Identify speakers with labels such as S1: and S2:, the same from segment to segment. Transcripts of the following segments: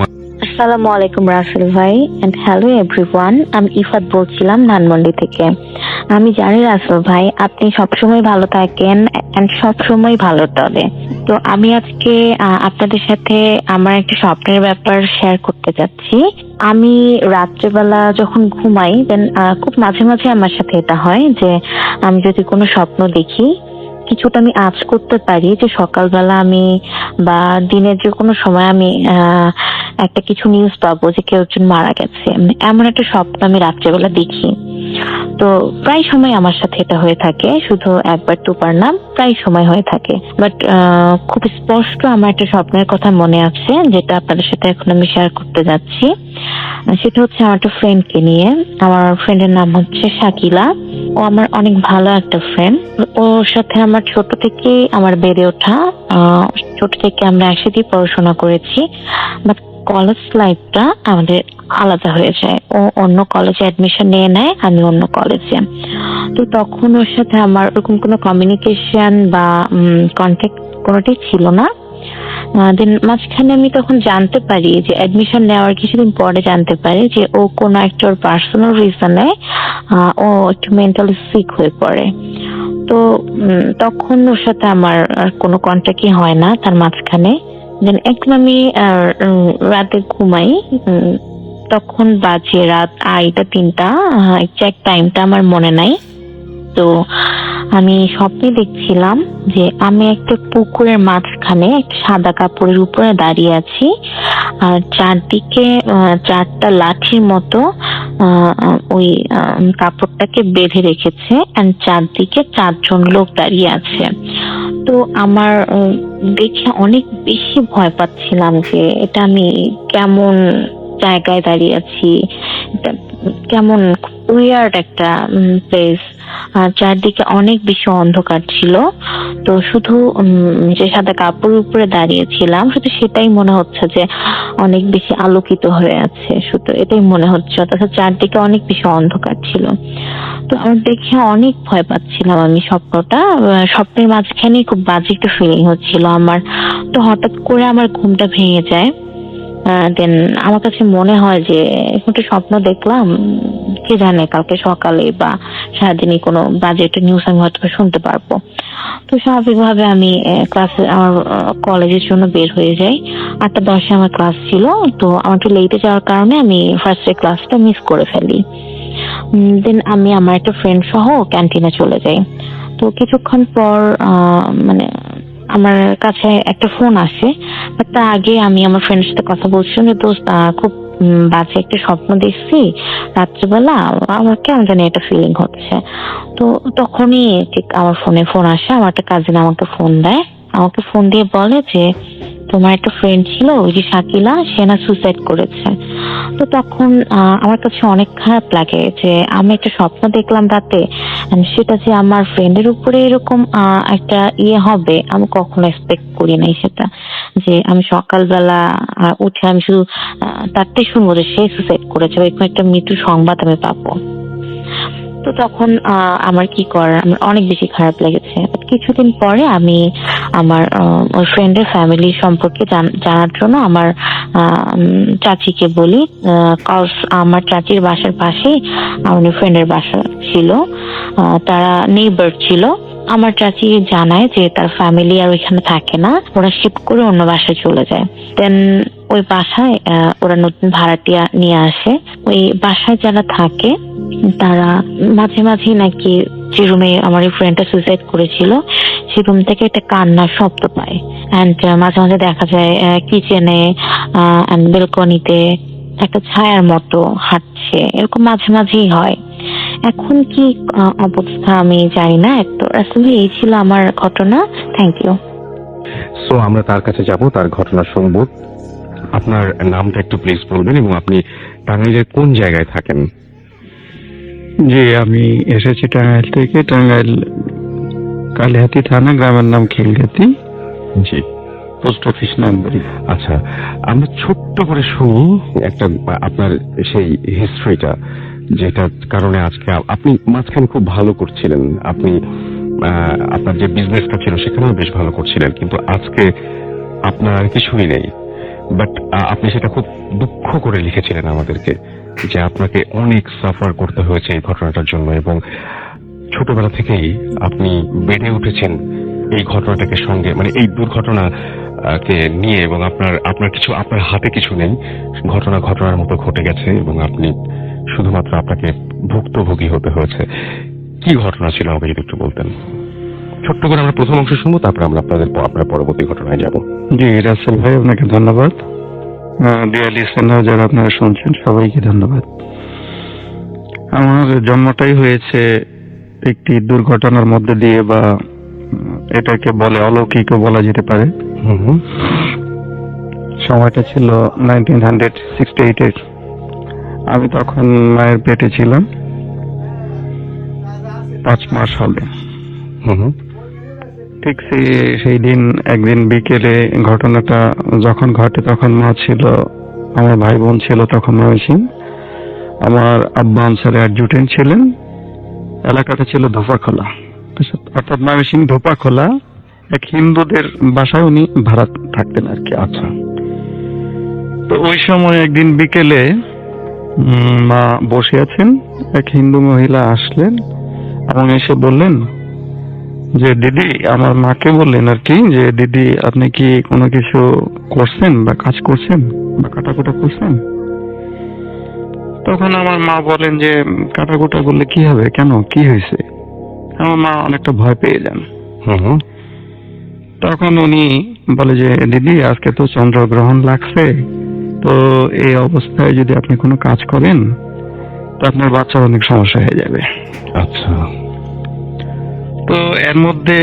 S1: আসসালামু আলাইকুম রাসেল ভাই এন্ড হ্যালো এভরিওয়ান। আমি ইফাত বলছিলাম ধানমন্ডি থেকে। আমি জানি রাসেল ভাই আপনি সবসময় ভালো থাকেন এন্ড সবসময় ভালো চলে। তো আমি আজকে আপনাদের সাথে আমার একটা স্বপ্নের ব্যাপার শেয়ার করতে যাচ্ছি। আমি রাত্রেবেলা যখন ঘুমাই দেন খুব মাঝে মাঝে আমার সাথে এটা হয় যে আমি যদি কোনো স্বপ্ন দেখি কিছুটা আমি আঁচ করতে পারি যে সকালবেলা আমি বা দিনের যে কোনো সময় আমি একটা কিছু নিউজ পাবো যে কেউ একজন মারা গেছে, এমন একটা স্বপ্ন আমি রাত্রেবেলা দেখি। তো প্রায় সময় আমার সাথে এটা হয়ে থাকে, শুধু একবার দুবার না, প্রায় সময় হয়ে থাকে। বাট খুব স্পষ্ট আমার একটা স্বপ্নের কথা মনে আছে যেটা আপনাদের সাথে এখন আমি শেয়ার করতে যাচ্ছি। সেটা হচ্ছে আমার একটা ফ্রেন্ডকে নিয়ে। আমার ফ্রেন্ডের নাম হচ্ছে শাকিলা। ও আমার অনেক ভালো একটা ফ্রেন্ড। ওর সাথে আমার ছোট থেকে আমার বেড়ে ওঠা। ছোট থেকে আমরা একসাথেই পড়াশোনা করেছি, বাট কলেজ লাইফটা আমাদের আলাদা হয়ে যায়। ও অন্য কলেজে অ্যাডমিশন নিয়ে নেয়, আমি অন্য কলেজে। তো তখন ওর সাথে আমার ওরকম কোনো কমিউনিকেশন বা কন্ট্যাক্ট কোনোটাই ছিল না। দেন মাঝখানে আমি তখন জানতে পারি যে অ্যাডমিশন নেওয়ার কিছুদিন পরে জানতে পারি যে ও কোনো একটা ওর পার্সোনাল রিজনে ও একটু মেন্টালি সিক হয়ে পড়ে। তো তখন ওর সাথে আমার আর কোনো কন্ট্যাক্টই হয় না তার মাঝখানে। দেন একদিন আমি রাতে ঘুমাই, তখন বাজে রাত 2:30-3টা, এক্সাক্ট টাইমটা আমার মনে নাই। তো আমি স্বপ্নে দেখছিলাম যে আমি একটা পুকুরের মাঝখানে একটা সাদা কাপড়ের উপরে দাঁড়িয়ে আছি, আর চারদিকে চারটা লাঠির মতো ওই কাপড়টাকে বেঁধে রেখেছে, এন্ড চারদিকে 4জন লোক দাঁড়িয়ে আছে। তো আমার দেখে অনেক বেশি ভয় পাচ্ছিলাম যে এটা আমি কেমন জায়গায় দাঁড়িয়ে আছি, কেমন উইয়ার্ড একটা প্লেস। আর চারদিকে অনেক বেশি অন্ধকার ছিল। তো শুধু যে সাদা কাপড়ের উপরে দাঁড়িয়েছিলাম শুধু সেটাই মনে হচ্ছে যে অনেক বেশি আলোকিত হয়ে আছে, শুধু এটাই মনে হচ্ছে। অথচ চারদিকে অনেক বেশি অন্ধকার ছিল। তো আমি দেখে অনেক ভয় পাচ্ছিলাম। আমি স্বপ্নের মাঝখানে খুব বাজে একটা ফিলিং হচ্ছিল আমার। তো হঠাৎ করে আমার ঘুমটা ভেঙে যায়। দেন আমার কাছে মনে হয় যে একটা স্বপ্ন দেখলাম, কে জানে কালকে সকালে বা সারাদিনই কোনো বাজে একটা নিউজ আমি হয়তো শুনতে পারবো। তো স্বাভাবিকভাবে আমি ক্লাসে আমার কলেজের জন্য বের হয়ে যাই। 8:10 আমার ক্লাস ছিল। তো আমার একটু লেটে যাওয়ার কারণে আমি ফার্স্ট ডে ক্লাসটা মিস করে ফেলি। দেন আমি আমার একটা ফ্রেন্ড সহ ক্যান্টিনে চলে যাই। তো কিছুক্ষণ পর মানে আমার কাছে একটা ফোন আসে। বাট তার আগে আমি আমার ফ্রেন্ডের সাথে কথা বলছিলাম যে দোস্ত খুব বাজে একটা স্বপ্ন দেখছি রাত্রিবেলা, আমার কেমন জানি একটা ফিলিং হচ্ছে। তো তখনই ঠিক আমার ফোনে ফোন আসে। আমার একটা কাজিন আমাকে ফোন দেয়, আমাকে ফোন দিয়ে বলে যে তোমার একটা ফ্রেন্ড ছিল ওই যে শাকিলা, সে না সুসাইড করেছে। তো তখন আমার কাছে অনেক খারাপ লাগে যে আমি একটা স্বপ্ন দেখলাম রাতে, সেটা যে আমার ফ্রেন্ডের উপরে এরকম একটা হবে আমি কখনো এক্সপেক্ট করি নাই। সেটা যে আমি সকালবেলা উঠে আমি শুধু তারটাই শুনবো যে সে সুসাইড করেছে, এরকম একটা মৃত্যু সংবাদ আমি পাবো। তো তখন আমার কি করার, আমার অনেক বেশি খারাপ লেগেছে। কিছুদিন পরে আমি আমার ওই ফ্রেন্ডের ফ্যামিলি সম্পর্কে জানার জন্য আমার চাচিকে বলি। কজ আমার চাচির বাসার পাশেই আমার ফ্রেন্ডের বাসা ছিল, তারা নেইবার ছিল। আমার চাচি জানায় যে তার ফ্যামিলি আর ওইখানে থাকে না, ওরা শিফট করে অন্য বাসায় চলে যায়। দেন ওই বাসায় ওরা নতুন ভাড়াটিয়া নিয়ে আসে। ওই বাসায় যারা থাকে তারা মাঝে মাঝে নাকি যে রুমে আমার এই ফ্রেন্ডটা সুইসাইড করেছিল সেই রুম থেকে একটা কান্নার শব্দ পায়। এন্ড মাঝে মাঝে দেখা যায় কিচেনে এন্ড বেলকনিতে একটা ছায়ার মতো হাঁটছে, এরকম মাঝে মাঝেই হয়। এখন কি অবস্থা আমি জানি না। তো আসলে এই ছিল আমার ঘটনা। Thank you.
S2: সো আমরা তার কাছে যাব, তার ঘটনা শুনবো। আপনার নামটা একটু প্লিজ বলবেন এবং আপনি টাঙ্গাইলের কোন জায়গায় থাকেন?
S3: জি, আমি এসেছি টাঙ্গাইল থেকে। টাঙ্গাইল কালিহাতি থানা, গ্রামের নাম খিলগাতি,
S2: জি,
S3: পোস্ট অফিস নামবাড়ি।
S2: আচ্ছা, আমরা ছোট্ট করে শুনি একটা আপনার সেই হিস্ট্রিটা, যেটার কারণে আজকে আপনি মাঝখানে খুব ভালো করছিলেন। আপনি আপনার যে বিজনেসটা ছিল সেখানেও বেশ ভালো করছিলেন, কিন্তু আজকে আপনার কিছুই নেই। বাট আপনি সেটা খুব দুঃখ করে লিখেছিলেন আমাদেরকে, যে আপনাকে অনেক সাফার করতে হয়েছে এই ঘটনাটার জন্য, এবং ছোটবেলা থেকেই আপনি বেড়ে উঠেছেন এই ঘটনাটাকে সঙ্গে, মানে এই দুর্ঘটনা কে নিয়ে, এবং আপনার কিছু, আপনার হাতে কিছু নেই, ঘটনার মতো ঘটে গেছে এবং আপনি শুধুমাত্র আপনাকে ভুক্তভোগী হতে হয়েছে। কি ঘটনা ছিল আমাকে যদি একটু বলতেন ছোট্ট করে। আমরা প্রথম অংশ শুনবো, তারপরে আমরা আপনার পরবর্তী ঘটনায় যাব।
S3: জি রাসেল ভাই, আপনাকে ধন্যবাদ। ডিয়ার লিসেনার যারা আপনারা শুনছেন, সবাইকে ধন্যবাদ। আমার জন্মটাই হয়েছে একটি দুর্ঘটনার মধ্যে দিয়ে, বা এটাকে বলে অলৌকিকও বলা যেতে পারে। সময়টা ছিল 1968-এর। আমি তখন মায়ের পেটে ছিলাম, 5 মাস হবে। ঠিক সেই দিন একদিন বিকেলে ঘটনাটা যখন ঘটে, তখন মা ছিল, আমার ভাই বোন ছিল তখন ময়মনসিং। আমার আব্বা আনসারে অ্যাডজুটেন্ট ছিলেন। এলাকাটা ছিল ধোপাখোলা, অর্থাৎ ময়মনসিং ধোপাখোলা এক হিন্দুদের বাসায় উনি ভাড়া থাকতেন আর কি। আচ্ছা, তো ওই সময় একদিন বিকেলে মা বসে আছেন, এক হিন্দু মহিলা আসলেন এবং এসে বললেন যে দিদি, আমার মাকে বললেন আর কি, যে দিদি আপনি কি কোনো কিছু করছেন বা কাজ করছেন বা কাটাকুটা করছেন? তখন আমার মা বলেন যে কাটাকুটা করলে কি হবে, কেন, কি হয়েছে? আমার মা অনেকটা ভয় পেয়ে যান। তখন উনি বলে যে দিদি, আজকে তো চন্দ্রগ্রহণ লাগছে, তো এই অবস্থায় যদি আপনি কোনো কাজ করেন তো আপনার বাচ্চার অনেক সমস্যা হয়ে যাবে।
S2: আচ্ছা।
S3: তো এর মধ্যে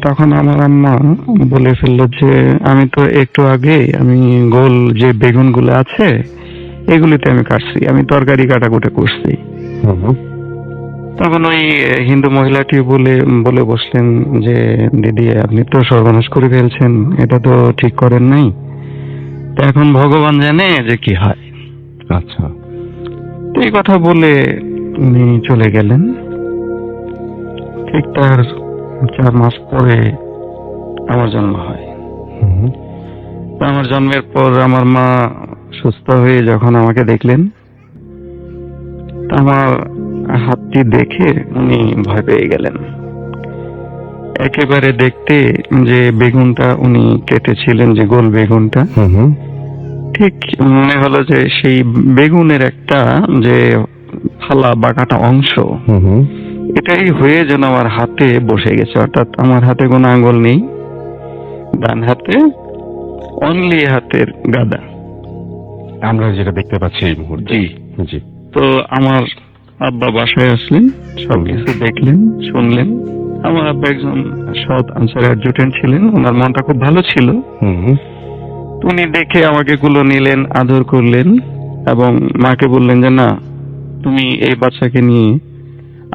S3: তখন আমার আম্মা বলে ফেললো যে আমি তো একটু আগে আমি গোল যে বেগুন গুলো আছে এগুলিতে আমি কাটছি, আমি তরকারি কাটাকুটা করছি। তখন ওই হিন্দু মহিলাটি বলে বসলেন যে দিদি, আপনি তো সর্বনাশ করে ফেলছেন, এটা তো ঠিক করেন নাই, তো এখন ভগবান জানে যে কি হয়।
S2: আচ্ছা।
S3: তো এই কথা বলে উনি চলে গেলেন। ঠিক তার 4 মাস পরে আমার জন্ম হয়। আমার জন্মের পর আমার মা সুস্থ হয়ে যখন আমাকে দেখলেন, আমার হাতটি দেখে উনি ভয় পেয়ে গেলেন। একেবারে দেখতে যে বেগুনটা উনি কেটেছিলেন, যে গোল বেগুনটা, ঠিক মনে হলো যে সেই বেগুনের একটা যে ফালা বা কাটা অংশ, এটাই হয়ে যেন আমার হাতে বসে গেছে। অর্থাৎ আমার হাতে কোনো আঙ্গুল নেই, ডান হাতে অনলি হাতের গাদা
S2: আমরা যেটা দেখতে পাচ্ছি এই মুহূর্তে।
S3: জি
S2: জি।
S3: তো আমার আব্বা বাসায় আসলেন, সবকিছু দেখলেন, শুনলেন। আমার আব্বা একজন সৎ আনসার অ্যাডজুটেন্ট ছিলেন, ওনার মনটা খুব ভালো ছিল। উনি দেখে আমাকে কুলো নিলেন, আদর করলেন এবং মাকে বললেন যে না, তুমি এই বাচ্চাকে নিয়ে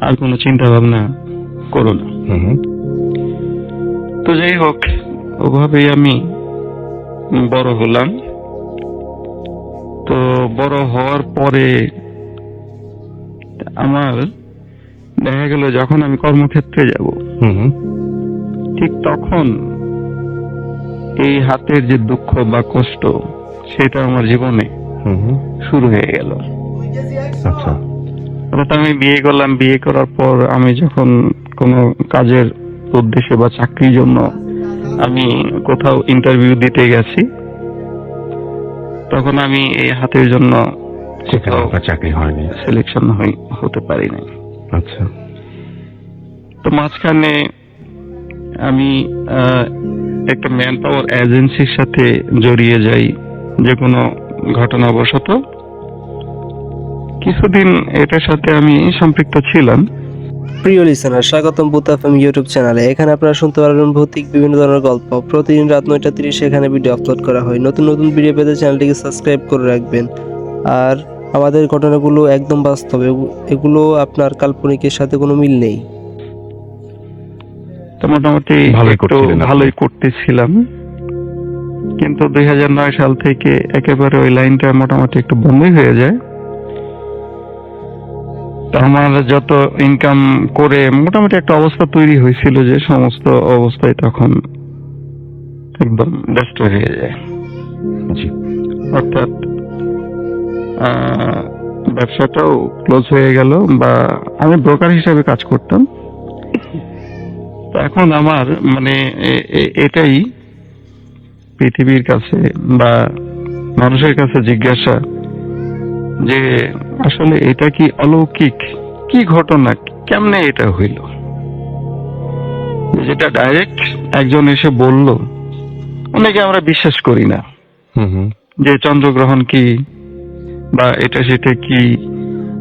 S3: আর কোনো চিন্তা ভাবনা করো না। তো যাই হোক, ওভাবেই আমি বড় হলাম। তো বড় হওয়ার পরে আমার দেখা গেল যখন আমি কর্মক্ষেত্রে যাব, ঠিক তখন এই হাতের যে দুঃখ বা কষ্ট, সেটা আমার জীবনে শুরু হয়ে গেল।
S2: আচ্ছা।
S3: আমি বিয়ে করলাম। বিয়ে করার পর আমি যখন কোনো কাজের উদ্দেশ্যে বা চাকরির জন্য আমি কোথাও ইন্টারভিউ দিতে গেছি, তখন আমি এই হাতের জন্য
S2: চাকরি হয়নি,
S3: সিলেকশন হতে পারি নাই।
S2: আচ্ছা।
S3: তো মাঝখানে আমি একটা ম্যান পাওয়ার এজেন্সির সাথে জড়িয়ে যাই যে কোনো ঘটনাবশত। কিছুদিন এটার সাথে আমি সম্পৃক্ত ছিলাম।
S4: প্রিয় লিসেনার, স্বাগতম বুথ এফএম ইউটিউব চ্যানেলে। এখানে আপনারা শুনতে পারবেন ভৌতিক বিভিন্ন ধরনের গল্প। প্রতিদিন রাত 9:30 এখানে ভিডিও আপলোড করা হয়। নতুন নতুন ভিডিও পেতে চ্যানেলটিকে সাবস্ক্রাইব করে রাখবেন। আর আমাদের ঘটনাগুলো একদম বাস্তব, এগুলো আপনার কাল্পনিকের সাথে কোনো মিল নেই।
S3: তো মোটামুটি ভালোই করতেছিলাম, কিন্তু 2009 সাল থেকে একেবারে ওই লাইনটা মোটামুটি একটু বন্ধই হয়ে যায়। আমার যত ইনকাম করে মোটামুটি একটা অবস্থা তৈরি হয়েছিল যে সমস্ত অবস্থায় তখন একদম ব্যস্ত হয়ে যায়।
S2: জি।
S3: অর্থাৎ ব্যবসাটাও ক্লোজ হয়ে গেল, বা আমি ব্রোকার হিসেবে কাজ করতাম। তো এখন আমার মানে এটাই পৃথিবীর কাছে বা মানুষের কাছে জিজ্ঞাসা যে আসলে এটা কি অলৌকিক, কি ঘটনা, কেমনে এটা হইল? যেটা ডাইরেক্ট একজন এসে বলল, অনেকে আমরা বিশ্বাস করি না
S2: হুম হুম।
S3: যে চন্দ্রগ্রহণ কি বা এটা সেটা কি,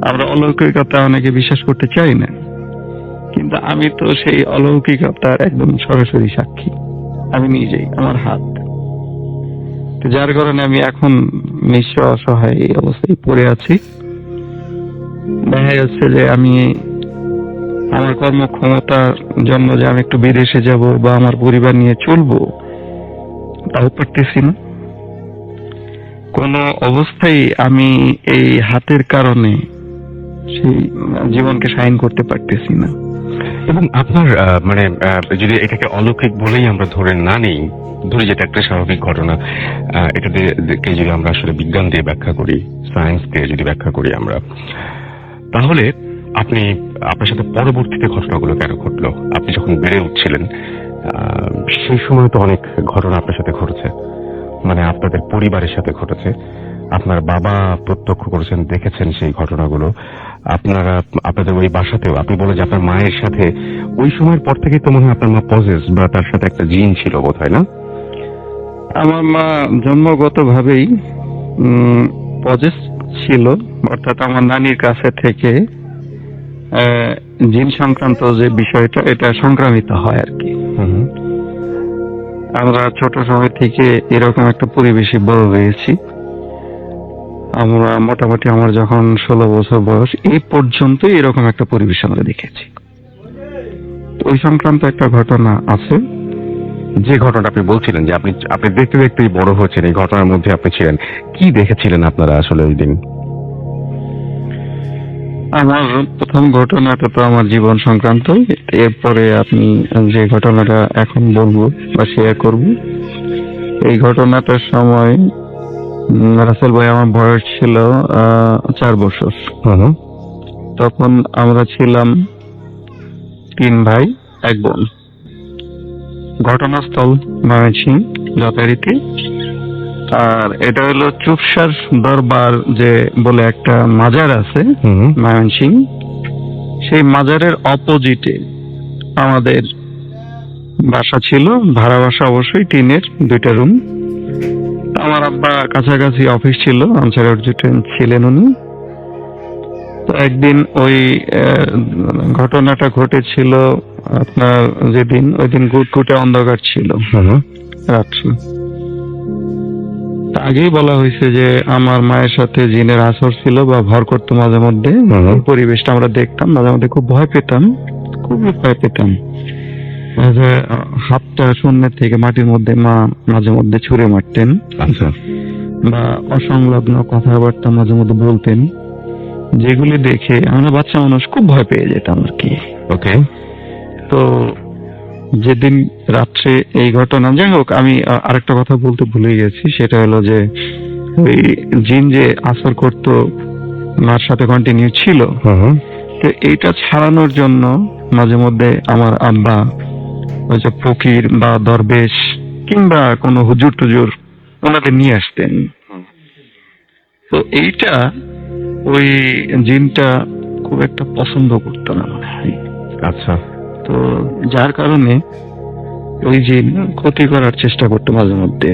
S3: আমরা অলৌকিকতা অনেকে বিশ্বাস করতে চাই না। কিন্তু আমি তো সেই অলৌকিকতার একদম সরাসরি সাক্ষী, আমি নিজেই, আমার হাত। তো যার কারণে আমি এখন নিঃস্ব অসহায় এই অবস্থায় পড়ে আছি। দেখা যাচ্ছে যে আমি আমার কর্মক্ষমতার জন্য যে আমি একটু বিদেশে যাব বা আমার পরিবার নিয়ে চলবো, তাও পারতেছি না। কোন অবস্থায় আমি এই হাতের কারণে সেই জীবনকে সাইন করতে পারতেছি না।
S2: এবং আপনার মানে যদি এটাকে অলৌকিক বলেই আমরা ধরে না নিই, ধরি যেটা একটা স্বাভাবিক ঘটনা, এটাকে যদি আমরা আসলে বিজ্ঞান দিয়ে ব্যাখ্যা করি, সায়েন্স দিয়ে যদি ব্যাখ্যা করি আমরা, তাহলে আপনার সাথে পরবর্তীতে ঘটনাগুলো কেন ঘটলো? আপনি যখন বেড়ে উঠছিলেন সেই সময় তো অনেক ঘটনা আপনার সাথে ঘটেছে, মানে আপনাদের পরিবারের সাথে ঘটেছে। আপনার বাবা প্রত্যক্ষ করেছেন, দেখেছেন সেই ঘটনাগুলো। আপনাদের ওই বাসাতেও আপনি বলে যে আপনার মায়ের সাথে ওই সময়ের পর থেকেই তো মনে হয় আপনার মা পজেস বা তার সাথে একটা জিন ছিল বোধ হয়, না?
S3: আমার মা জন্মগত ভাবেই পজেস ছিল, অর্থাৎ আমার নানির কাছে থেকে জিন সংক্রান্ত যে বিষয়টা, এটা সংক্রামিত হয় আর কি। আমরা ছোট সময় থেকে এরকম একটা পরিবেশে বড় হয়েছি। আমরা মোটামুটি আমার যখন 16 বছর বয়স এই পর্যন্ত এরকম একটা পরিবেশ আমরা দেখেছি। ওই সংক্রান্ত একটা ঘটনা আছে।
S2: যে ঘটনাটা আপনি বলছিলেন যে আপনি দেখতে দেখতেই বড় হয়েছেন, এই ঘটনার মধ্যে আপনি ছিলেন, কি দেখেছিলেন আপনারা আসলে ওই দিন?
S3: আমার প্রথম ঘটনাটা তো আমার জীবন সংক্রান্ত। এরপরে আপনি যে ঘটনাটা এখন বলবো বা শেয়ার করব, এই ঘটনাটার সময় রাসেল ভাই আমার বয়স ছিল 4 বছর। তখন আমরা ছিলাম 3 ভাই 1 বোন। ঘটনাস্থল ময়মনসিংহ যথারীতি। আর এটা হলো চুপসার দরবার যে বলে একটা মাজার আছে ময়মনসিংহ, সেই মাজারের অপোজিটে আমাদের বাসা ছিল, ভাড়া বাসা অবশ্যই, টিনের 2টা রুম। আমার আব্বা কাছাকাছি অফিস ছিল, আনসার অ্যাডজুটেন্ট ছিলেন উনি। তো একদিন ওই ঘটনাটা ঘটেছিল আপনার যেদিন, ওই দিন গুটগুটে অন্ধকার ছিল রাত্রে। আগেই বলা হয়েছে যে আমার মায়ের সাথে জিনের আসর ছিল বা ভর করতো মাঝে মধ্যে। পরিবেশটা আমরা দেখতাম, মাঝে মধ্যে খুব ভয় পেতাম, খুবই ভয় পেতাম। হাতটা শূন্যের থেকে মাটির মধ্যে মা মাঝে মধ্যে ছুঁড়ে মারতেন, বা অসংলগ্ন কথাবার্তা মাঝে মধ্যে বলতেন, যেগুলি দেখে আমরা বাচ্চা মানুষ খুব ভয় পেয়ে যেতাম আর কি।
S2: ওকে।
S3: তো যেদিন রাত্রে এই ঘটনা, যাই হোক, আমি আরেকটা কথা বলতে ভুলে গেছি, সেটা হলো যে ওই জিন যে আসর করতো মার সাথে কন্টিনিউ ছিল। তো এইটা ছাড়ানোর জন্য মাঝে মধ্যে আমার আব্বা ওই যে ফকির বা দরবেশ কিংবা কোনো হুজুর টুজুর ওনাদের নিয়ে আসতেন। তো এইটা ওই জিনটা খুব একটা পছন্দ করতো না মনে হয়।
S2: আচ্ছা।
S3: তো যার কারণে ওই জিন ক্ষতি করার চেষ্টা করতো মাঝে মধ্যে।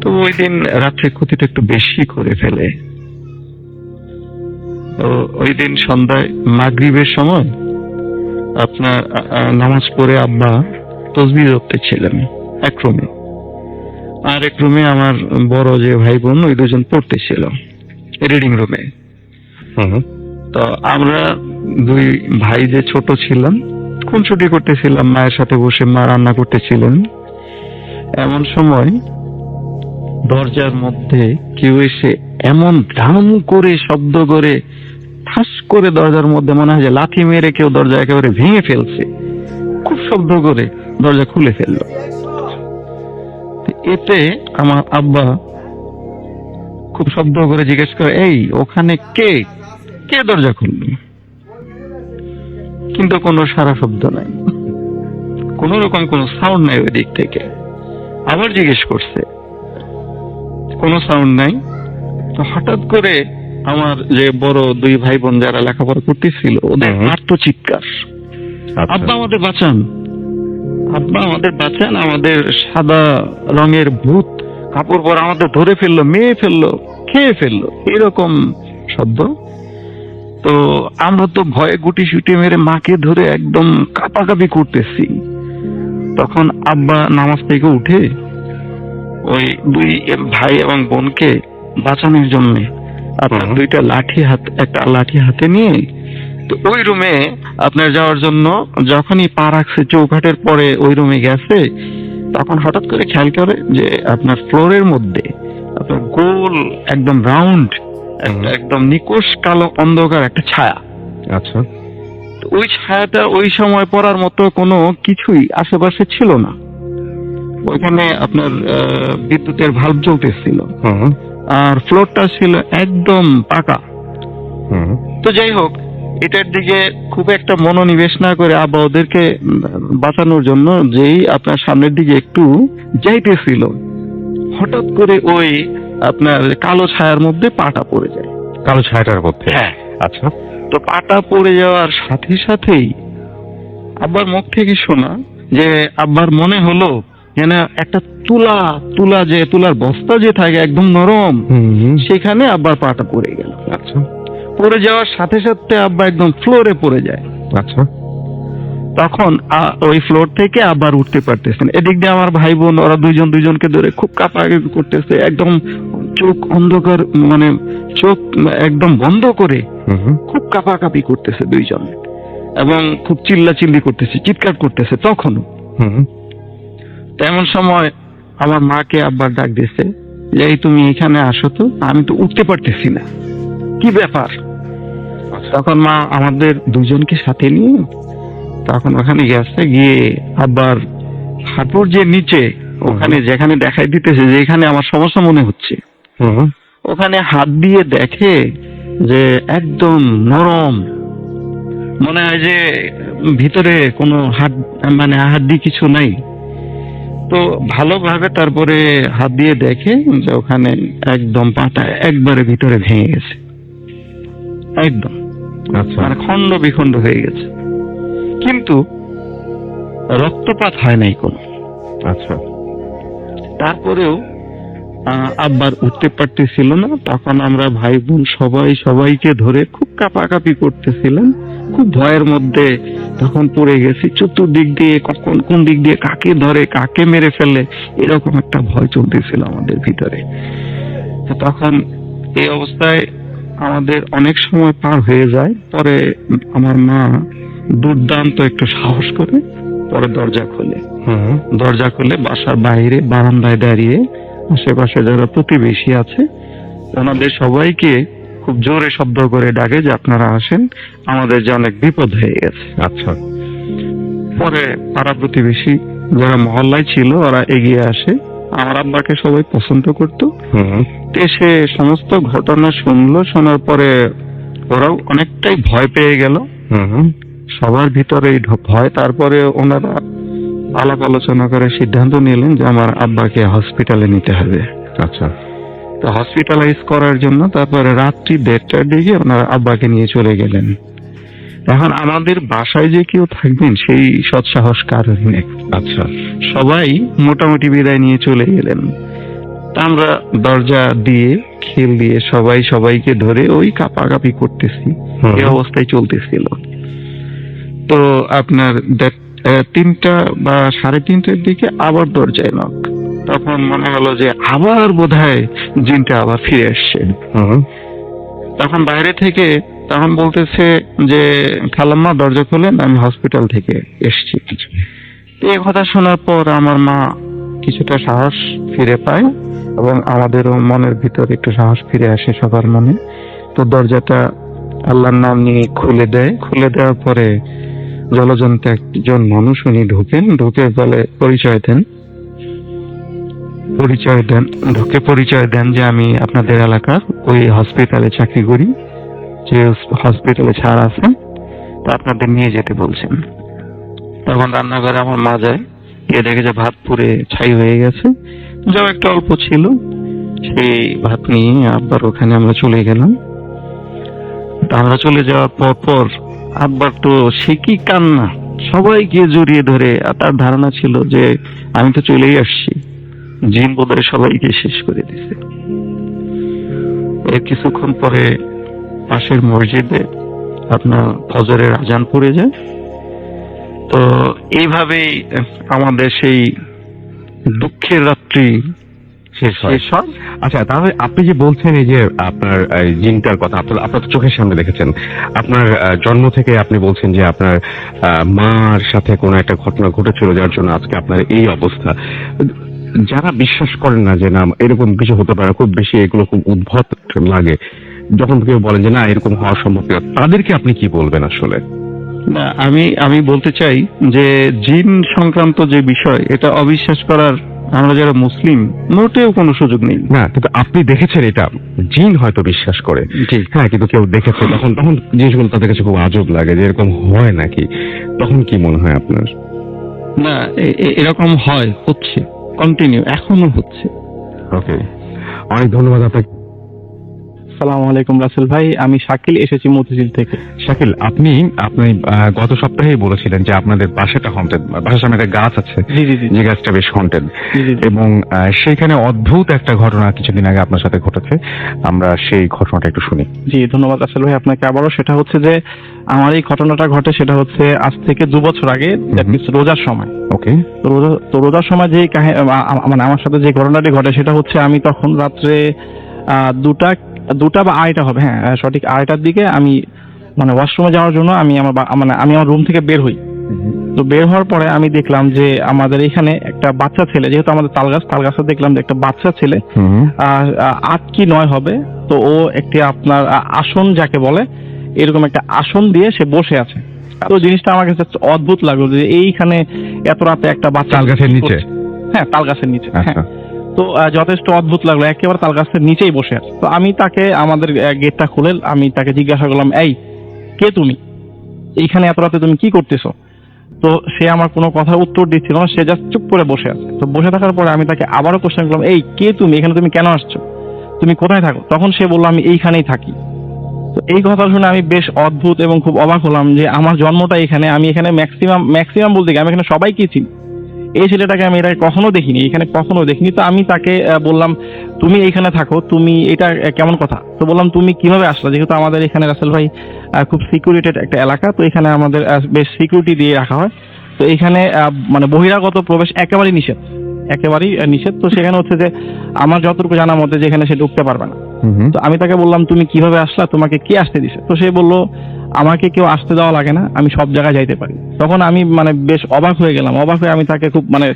S3: তো ওই দিন রাত্রে ক্ষতিটা একটু বেশি করে ফেলে। তো ওই দিন সন্ধ্যায় মাগরিবের সময় আপনার নামাজ পড়ে আব্বা তসবিহ ধরতে ছিলেন এক রুমে, আর এক রুমে আমার বড় যে ভাই বোন ওই 2জন পড়তেছিল রিডিং রুমে। তো আমরা 2 ভাই যে ছোট ছিলাম, খুনসুটি করতেছিলাম, মায়ের সাথে বসে মা রান্না করতেছিলেন। এমন সময় দরজার মধ্যে কেউ এসে এমন ধাম করে শব্দ করে ঠাস করে দরজার মধ্যে মনে হয় যে লাথি মেরে কেউ দরজা একেবারে ভেঙে ফেলছে, খুব শব্দ করে দরজা খুলে ফেললো। এতে আমার আব্বা খুব শব্দ করে জিজ্ঞেস করে, এই ওখানে কে কে দরজা খুলবে? কিন্তু কোনো সারা শব্দ নাই, কোন রকম কোনো সাউন্ড নাই ওই দিক থেকে। আবার জিজ্ঞেস করছে, কোনো সাউন্ড নাই। তো হঠাৎ করে আমার যে বড় দুই ভাই বোন যারা লেখাপড়া করতেছিল ওদের আর্তচিৎকার, আব্বা আমাদের বাঁচান, আব্বা আমাদের বাঁচান, আমাদের সাদা রঙের ভূত কাপড় পরা আমাদের ধরে ফেললো, মেয়ে ফেললো, খেয়ে ফেললো, এরকম শব্দ। তো আমরা তো ভয়ে গুটি সুটি মেরে মাকে ধরে একদম কাঁপাকাঁপি করতেছি। তখন আব্বা নামাজ থেকে উঠে ওই দুই ভাই এবং বোনকে বাঁচানোর জন্য আপনার একটা লাঠি হাতে নিয়ে তো ওই রুমে আপনার যাওয়ার জন্য যখনই পা রাখছে চৌকাঠের পরে ওই রুমে গেছে, তখন হঠাৎ করে খেয়াল করে যে আপনার ফ্লোরের মধ্যে আপনার গোল একদম রাউন্ড একদম নিকোষ কালো অন্ধকার একটা ছায়া।
S2: আচ্ছা।
S3: তো ওই ছায়াটা ওই সময় পড়ার মতো কোনো কিছুই আশেপাশে ছিল না। ওইখানে আপনার বিদ্যুতের ভাল্ব চলতেছিল, আর ফ্লোরটা ছিল একদম পাকা। তো যাই হোক, এটার দিকে খুব একটা মনোনিবেশ না করে আব্বা ওদেরকে বাঁচানোর জন্য যেই আপনার সামনের দিকে একটু যাইতেছিল, হঠাৎ করে ওই আপনার কালো ছায়ার মধ্যে পাটা পড়ে যায়।
S2: কালো ছায়াটার মধ্যে?
S3: হ্যাঁ।
S2: আচ্ছা।
S3: তো পাটা পড়ে যাওয়ার সাথে সাথেই আব্বার মুখ থেকে শোনা যে আব্বার মনে হলো যেন একটা তুলার বস্তা যে থাকে একদম নরম, সেখানে আব্বার পাটা পড়ে গেল।
S2: আচ্ছা।
S3: পড়ে যাওয়ার সাথে সাথে আব্বা একদম ফ্লোরে পড়ে যায়।
S2: আচ্ছা।
S3: তখন ওই ফ্লোর থেকে আবার উঠতে পারতেছেন। এদিক দিয়ে আমার ভাই বোন ওরা দুইজনকে ধরে খুব কাঁপাকাঁপি করতেছে, একদম চোখ অন্ধকার, মানে চোখ একদম বন্ধ করে খুব কাঁপাকাঁপি করতেছে দুইজন, এবং খুব চিল্লাচিল্লি করতেছে, চিৎকার করতেছে। তখনও তেমন সময় আমার মাকে আব্বার ডাক দিয়েছে যে এই তুমি এখানে আসো তো, আমি তো উঠতে পারতেছি না, কি ব্যাপার? তখন মা আমাদের দুজনকে সাথে নিয়ে তখন ওখানে গেছে, গিয়ে আব্বার হাঁটুর যে নিচে ওখানে যেখানে দেখাই দিতেছে যে এখানে আমার সমস্যা মনে হচ্ছে, ওখানে হাত দিয়ে দেখে যে একদম নরম, মনে হয় যে ভিতরে কোনো হাড্ডি কিছু নাই। তো ভালোভাবে তারপরে হাত দিয়ে দেখে যে ওখানে একদম পাটা একবারে ভিতরে ভেঙে গেছে, একদম মানে খন্ড বিখণ্ড হয়ে গেছে, কিন্তু রক্তপাত হয় নাই কোনো।
S2: আচ্ছা।
S3: তারপরেও আব্বার উঠতে পারতেছিল না। তখন আমরা ভাই বোন সবাইকে ধরে খুব কাঁপাকাঁপি করতেছিলাম, খুব ভয়ের মধ্যে তখন পড়ে গেছি। চতুর্দিক দিয়ে কখন কোন দিক দিয়ে কাকে ধরে কাকে মেরে ফেলে এরকম একটা ভয় চলতেছিল আমাদের ভিতরে। তখন এই অবস্থায় আমাদের অনেক সময় পার হয়ে যায়। পরে আমার মা দুর্দান্ত একটু সাহস করে পরে দরজা খুলে বাসার বাইরে বারান্দায় দাঁড়িয়ে আশেপাশে যারা প্রতিবেশী আছে ওনাদের সবাইকে খুব জোরে শব্দ করে ডাকে যে আপনারা আসেন, আমাদের যে অনেক বিপদ হয়ে গেছে।
S2: আচ্ছা।
S3: পরে পাড়া প্রতিবেশী যারা মহল্লায় ছিল ওরা এগিয়ে আসে, আমার আব্বাকে সবাই পছন্দ করতো। সে সমস্ত ঘটনা শুনলো, শোনার পরে ওরাও অনেকটাই ভয় পেয়ে গেল, সবার ভিতরে ভয়। তারপরে ওনারা আলাপ আলোচনা করে সিদ্ধান্ত নিলেন যে আমার আব্বাকে হসপিটালে নিতে হবে।
S2: আচ্ছা।
S3: তো হসপিটালাইজ করার জন্য তারপরে রাত্রি 1:30টার দিকে ওনারা আব্বাকে নিয়ে চলে গেলেন। এখন আমাদের বাসায় যে কেউ থাকবেন সেই সৎসাহস কারণ নেই।
S2: আচ্ছা।
S3: সবাই মোটামুটি বিদায় নিয়ে চলে গেলেন। আমরা দরজা দিয়ে খিল দিয়ে সবাইকে ধরে ওই কাঁপাকাঁপি করতেছি, এই অবস্থায় চলতেছিল। তো আপনার 3টা বা 3:30টার দিকে আবার দরজায় নক। তখন মনে হলো যে আবার বোধহয় জিনটা আবার ফিরে আসছে। তখন বাইরে থেকে তখন বলতেছে যে খালাম্মা দরজা খোলেন, আমি হসপিটাল থেকে এসছি। এই কথা শোনার পর আমার মা কিছুটা সাহস ফিরে পায় এবং আমাদেরও মনের ভিতরে একটু সাহস ফিরে আসে সবার মনে। তো দরজাটা আল্লাহর নাম নিয়ে খুলে দেওয়ার পরে জলজন্ত একজন মানুষ উনি ঢুকে বলে পরিচয় দেন। পরিচয় দেন যে আমি আপনাদের এলাকার ওই হসপিটালে চাকরি করি, যে হসপিটালে ছাড় আছে, তা আপনাদের নিয়ে যেতে বলছেন। তখন রান্নাঘরে আমার মা যায়, গিয়ে দেখে যে ভাত পুড়ে ছাই হয়ে গেছে, যাও একটা অল্প ছিল, সেই ভাত নিয়ে আব্বার ওখানে আমরা চলে গেলাম। তা আমরা চলে যাওয়ার পর আব্বার তো সে কি কান্না, সবাইকে জড়িয়ে ধরে। আর তার ধারণা ছিল যে আমি তো চলেই আসছি, জিন বোধহয় সবাইকে শেষ করে দিছে। এর কিছুক্ষণ পরে পাশের মসজিদে আপনার ফজরের আজান পড়ে যায়। তো এইভাবেই আমাদের সেই দুঃখের রাত্রি
S2: শেষ হয়।
S3: শেষ হয়।
S2: আচ্ছা, তাহলে আপনি যে বলছেন এই যে আপনার জিনটার কথা, আপনার তো চোখের সামনে দেখেছেন, আপনার জন্ম থেকে আপনি বলছেন যে আপনার মার সাথে কোনো একটা ঘটনা ঘটেছিল যার জন্য আজকে আপনার এই অবস্থা। যারা বিশ্বাস করেন না যে না এরকম কিছু হতে পারে, খুব বেশি এগুলো খুব উদ্ভট লাগে, যখন কেউ বলেন যে না এরকম হওয়ার সম্ভব না, তাদেরকে আপনি কি বলবেন আসলে?
S3: না, আমি বলতে চাই যে জিন সংক্রান্ত যে বিষয়, এটা অবিশ্বাস করার আমরা যারা মুসলিম মোটেও কোনো সুযোগ নেই।
S2: না, কিন্তু আপনি দেখেছেন, এটা জিন হয়তো বিশ্বাস করে,
S3: জি।
S2: হ্যাঁ, কিন্তু কেউ দেখেছে, তখন জিনিসগুলো তাদের কাছে খুব আজব লাগে যে এরকম হয় নাকি। তখন কি মনে হয় আপনার?
S3: না, এরকম হয়, হচ্ছে, কন্টিনিউ এখনো হচ্ছে।
S2: ওকে, অনেক ধন্যবাদ আপনাকে।
S5: আসসালামু আলাইকুম রাসেল ভাই, আমি শাকিল, এসেছি মতিঝিল থেকে।
S2: শাকিল, আপনি গত সপ্তাহেই বলেছিলেন যে আপনাদের বাসাটা হন্টেড, বাসার সামনে একটা গাছ আছে,
S5: জি জি জি
S2: যে গাছটা বেশ হন্টেড,
S5: জি জি জি।
S2: এবং সেখানে অদ্ভুত একটা ঘটনা কিছুদিন আগে আপনার সাথে ঘটেছে। আমরা সেই ঘটনাটা একটু শুনি।
S5: জি, ধন্যবাদ রাসেল ভাই আপনাকে আবারও। সেটা হচ্ছে যে আমার এই ঘটনাটা ঘটে, সেটা হচ্ছে আজ থেকে 2 বছর আগে, that means রোজার সময়।
S2: ওকে।
S5: রোজার সময় যে মানে আমার সাথে যে ঘটনাটি ঘটে, সেটা হচ্ছে আমি তখন রাত্রে 2টা বা 2:30 হবে, হ্যাঁ সঠিক 2:30টার দিকে আমি মানে ওয়াশরুমে যাওয়ার জন্য আমি আমার রুম থেকে বের হই। তো বের হওয়ার পরে আমি দেখলাম যে আমাদের এখানে একটা বাচ্চা ছেলে, যেহেতু আমাদের তালগাছে দেখলাম যে একটা বাচ্চা ছেলে 8 কি 9 হবে, তো ও একটি আপনার আসন যাকে বলে এরকম একটা আসন দিয়ে সে বসে আছে। তো জিনিসটা আমার কাছে অদ্ভুত লাগলো যে এইখানে এত রাতে একটা বাচ্চা
S2: তাল গাছের
S5: কি
S2: নিচে?
S5: করছে? হ্যাঁ, তাল গাছের নিচে। হ্যাঁ,
S2: আচ্ছা।
S5: তো যথেষ্ট অদ্ভুত লাগলো, একেবারে তাল গাছের নিচেই বসে আছে। তো আমি তাকে, আমাদের গেটটা খুলে আমি তাকে জিজ্ঞাসা করলাম, এই কে তুমি, এইখানে এত রাতে তুমি কি করতেছো? তো সে আমার কোনো কথার উত্তর দিচ্ছিল না, সে জাস্ট চুপ করে বসে আছে। তো বসে থাকার পরে আমি তাকে আবারও কোশ্চেন করলাম, এই কে তুমি, এখানে তুমি কেন আসছো, তুমি কোথায় থাকো? তখন সে বললো আমি এইখানেই থাকি। তো এই কথা শুনে আমি বেশ অদ্ভুত এবং খুব অবাক হলাম যে আমার জন্মটা এখানে, আমি এখানে ম্যাক্সিমাম বলতে গিয়ে আমি এখানে সবাইকে চিনি, এই ছেলেটাকে আমি এটা কখনো দেখিনি, এখানে কখনো দেখিনি। তো আমি তাকে বললাম, তুমি এইখানে থাকো, তুমি এটা কেমন কথা? তো বললাম, তুমি কিভাবে আসলে, যেহেতু আমাদের এখানে রাসেল ভাই খুব সিকিউরিটেড একটা এলাকা, তো এখানে আমাদের বেশ সিকিউরিটি দিয়ে রাখা হয়। তো এখানে মানে বহিরাগত প্রবেশ একেবারেই নিষেধ। তো সেখানে হচ্ছে যে আমার যতটুকু জানা মতে যে এখানে সে ঢুকতে পারবে না। তো আমি তাকে বললাম, তুমি কিভাবে আসলা, তোমাকে কে আসতে দিছে? তো সে বললো, আমাকে কেউ আসতে দেওয়া লাগে না, আমি সব জায়গায় যাইতে পারি। তখন আমি মানে বেশ অবাক হয়ে গেলাম, অবাক হয়ে আমি তাকে খুব মানে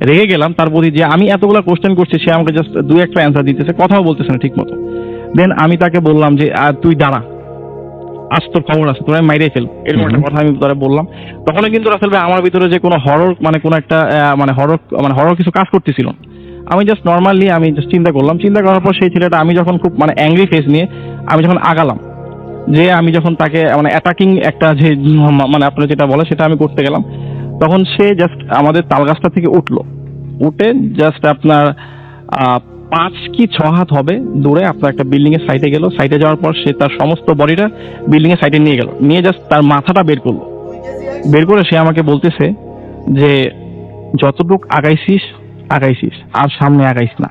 S5: রেগে গেলাম তার প্রতি, যে আমি এতগুলো কোশ্চেন করছি, সে আমাকে জাস্ট 2-1টা অ্যান্সার দিতেছে, কথাও বলতেছে না ঠিক মতো। দেন আমি তাকে বললাম যে তুই দাঁড়া, আজ তোর খবর আছে, তোরা মাইরে ফেল, এরকম একটা কথা আমি তারা বললাম। তখন কিন্তু রাসেল ভাই আমার ভিতরে যে কোনো হরর মানে কোনো একটা হরর কিছু কাজ করতেছিল। আমি জাস্ট নর্মালি আমি জাস্ট চিন্তা করার পর সেই ছেলেটা, আমি যখন খুব মানে অ্যাংরি ফেস নিয়ে আমি যখন আগালাম, যে আমি যখন তাকে মানে অ্যাটাকিং একটা যে মানে আপনার যেটা বলে সেটা আমি করতে গেলাম, তখন সে জাস্ট আমাদের তালগাছটা থেকে উঠে জাস্ট আপনার 5 কি 6 হাত হবে দূরে আপনার একটা বিল্ডিং এর সাইডে গেল। সাইডে যাওয়ার পর সে তার সমস্ত বডিটা বিল্ডিং এর সাইডে নিয়ে গেল, নিয়ে জাস্ট তার মাথাটা বের করে সে আমাকে বলতেছে যে যতটুক আগাইছিস আর সামনে আগাইস না।